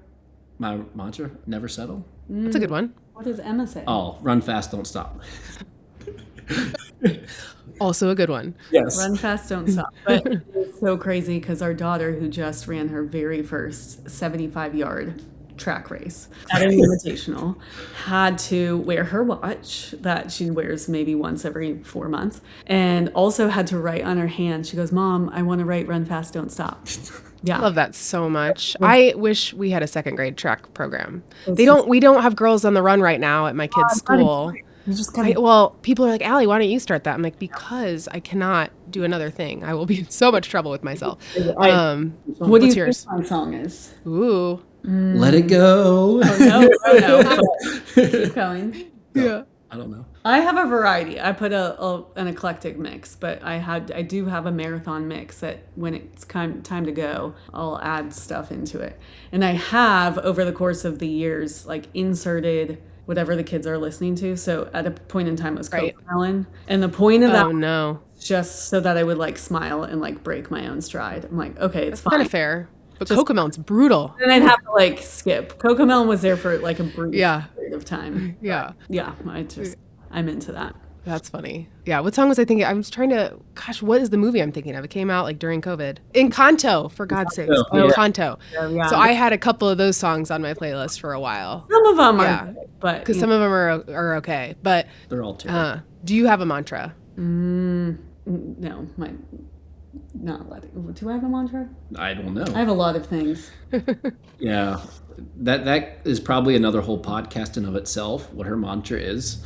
My mantra, never settle. That's a good one. What does Emma say? Oh, run fast, don't stop. Also a good one. Yes. Run fast, don't stop. But it's so crazy because our daughter, who just ran her very first 75-yard track race at an invitational, had to wear her watch that she wears maybe once every 4 months, and also had to write on her hand. She goes, "Mom, I want to write run fast, don't stop." Yeah. I love that so much. I wish we had a 2nd grade track program. We don't have girls on the run right now at my kids' school. You just kind of Well, people are like, Allie, why don't you start that? I'm like, because I cannot do another thing. I will be in so much trouble with myself. what do you what's think yours? my song is? Ooh. Let it go. No. Keep going. Yeah. I don't know. I have a variety. I put an eclectic mix, but I do have a marathon mix that when it's time to go, I'll add stuff into it. And I have, over the course of the years, like inserted whatever the kids are listening to. So at a point in time it was Copenhagen. And the point of that Oh, no. was just so that I would like smile and like break my own stride. I'm like, okay, it's Kind fine. of fair. But Cocomelon's brutal. And I'd have to like skip. Cocomelon was there for like a brief period of time. Yeah. Yeah, I'm into that. That's funny. Yeah. What song was I thinking? I was trying to, gosh, what is the movie I'm thinking of? It came out like during COVID. Encanto, for God's sakes. Encanto. Yeah. So I had a couple of those songs on my playlist for a while. Some of them are good, but Because some of them are okay. But They're all terrible. do you have a mantra? no, not letting. Do I have a mantra? I don't know. I have a lot of things. Yeah. That is probably another whole podcast in of itself, what her mantra is.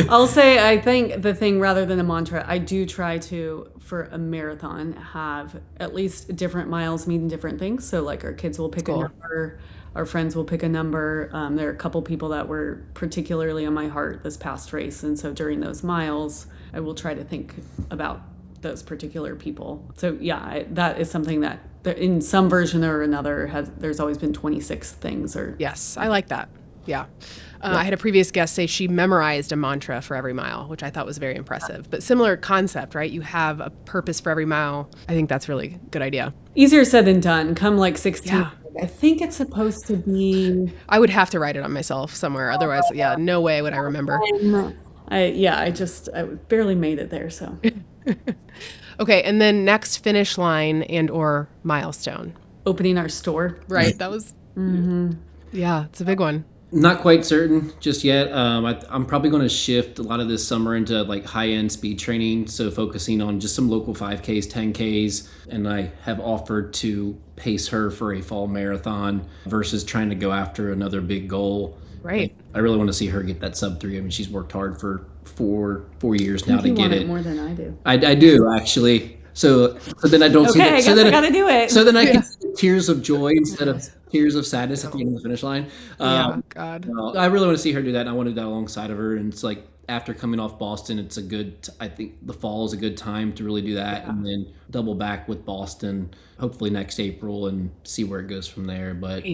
I'll say, I think the thing, rather than a mantra, I do try to, for a marathon, have at least different miles meaning different things. So like our kids will pick a number, our friends will pick a number. There are a couple people that were particularly on my heart this past race. And so during those miles, I will try to think about those particular people. So yeah, that is something that in some version or another there's always been 26 things. Or Yes, I like that. Yeah. I had a previous guest say she memorized a mantra for every mile, which I thought was very impressive. But similar concept, right? You have a purpose for every mile. I think that's really a good idea. Easier said than done. Come like 16. Yeah. I think it's supposed to be. I would have to write it on myself somewhere. Otherwise, yeah, no way would I remember. I barely made it there. So. Okay, and then next finish line and or milestone. Opening our store. Right, that was, yeah, it's a big one. Not quite certain just yet. I'm probably going to shift a lot of this summer into like high-end speed training, so focusing on just some local 5Ks, 10Ks, and I have offered to pace her for a fall marathon versus trying to go after another big goal. Right. I really want to see her get that sub 3. I mean, she's worked hard for four years now to You get want it. more than I do. I do actually. So then I don't see Okay, that. I guess I gotta do it. So then I can see tears of joy instead of tears of sadness at the end of the finish line. Yeah, God. I really want to see her do that. And I want to do that alongside of her. And it's like after coming off Boston, I think the fall is a good time to really do that, and then double back with Boston, hopefully next April, and see where it goes from there. But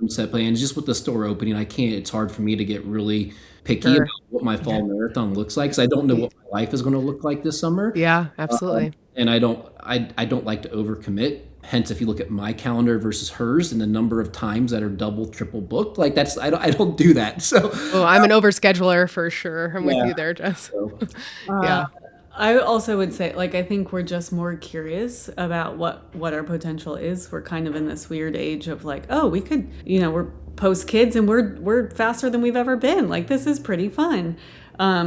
set plans, just with the store opening, it's hard for me to get really picky about what my fall marathon looks like, because I don't know what my life is going to look like this summer. Yeah, absolutely. And I don't like to overcommit. Hence, if you look at my calendar versus hers and the number of times that are double, triple booked, like I don't do that. So, I'm an overscheduler for sure. I'm with you there, Jess. So, I also would say, like, I think we're just more curious about what our potential is. We're kind of in this weird age of like, oh, we could, we're post kids and we're faster than we've ever been. Like, this is pretty fun.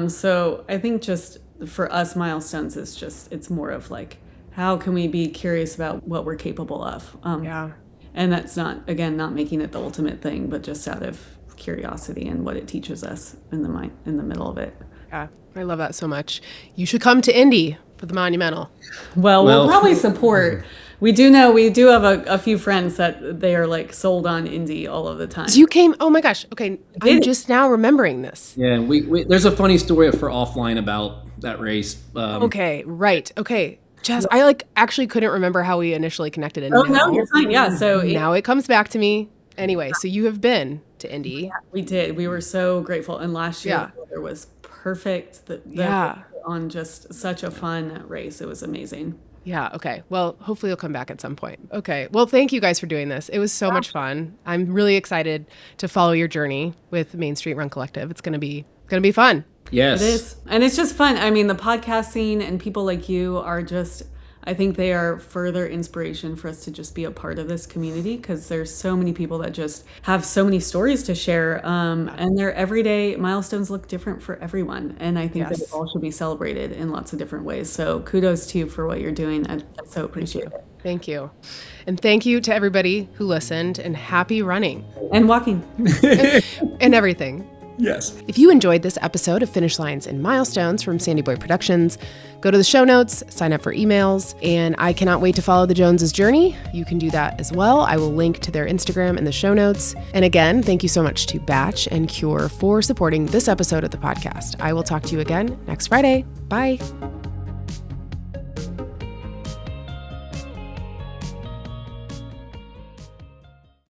So I think just for us, milestones is it's more of like, how can we be curious about what we're capable of? And that's not making it the ultimate thing, but just out of curiosity and what it teaches us in the middle of it. Yeah, I love that so much. You should come to Indy for the Monumental. Well, we'll probably support. We do have a few friends that they are like sold on Indy all of the time. So you came, oh my gosh. Okay. I'm just now remembering this. Yeah. We there's a funny story for offline about that race. Okay. Right. Okay. Jess, I actually couldn't remember how we initially connected. And no, you're fine. Yeah. So now it comes back to me. Anyway, so you have been to Indy. Yeah, we did. We were so grateful. And last year the weather was perfect. On just such a fun race. It was amazing. Yeah. Okay. Well, hopefully you'll come back at some point. Okay. Well, thank you guys for doing this. It was so much fun. I'm really excited to follow your journey with Main Street Run Collective. It's going to be fun. Yes. It is. And it's just fun. I mean, the podcast scene and people like you are just, I think they are further inspiration for us to just be a part of this community, because there's so many people that just have so many stories to share. And their everyday milestones look different for everyone. And I think that it all should be celebrated in lots of different ways. So kudos to you for what you're doing. I so appreciate it. Thank you. And thank you to everybody who listened, and happy running. And walking. and everything. Yes. If you enjoyed this episode of Finish Lines and Milestones from Sandy Boy Productions, go to the show notes, sign up for emails, and I cannot wait to follow the Joneses' journey. You can do that as well. I will link to their Instagram in the show notes. And again, thank you so much to Batch and Cure for supporting this episode of the podcast. I will talk to you again next Friday. Bye.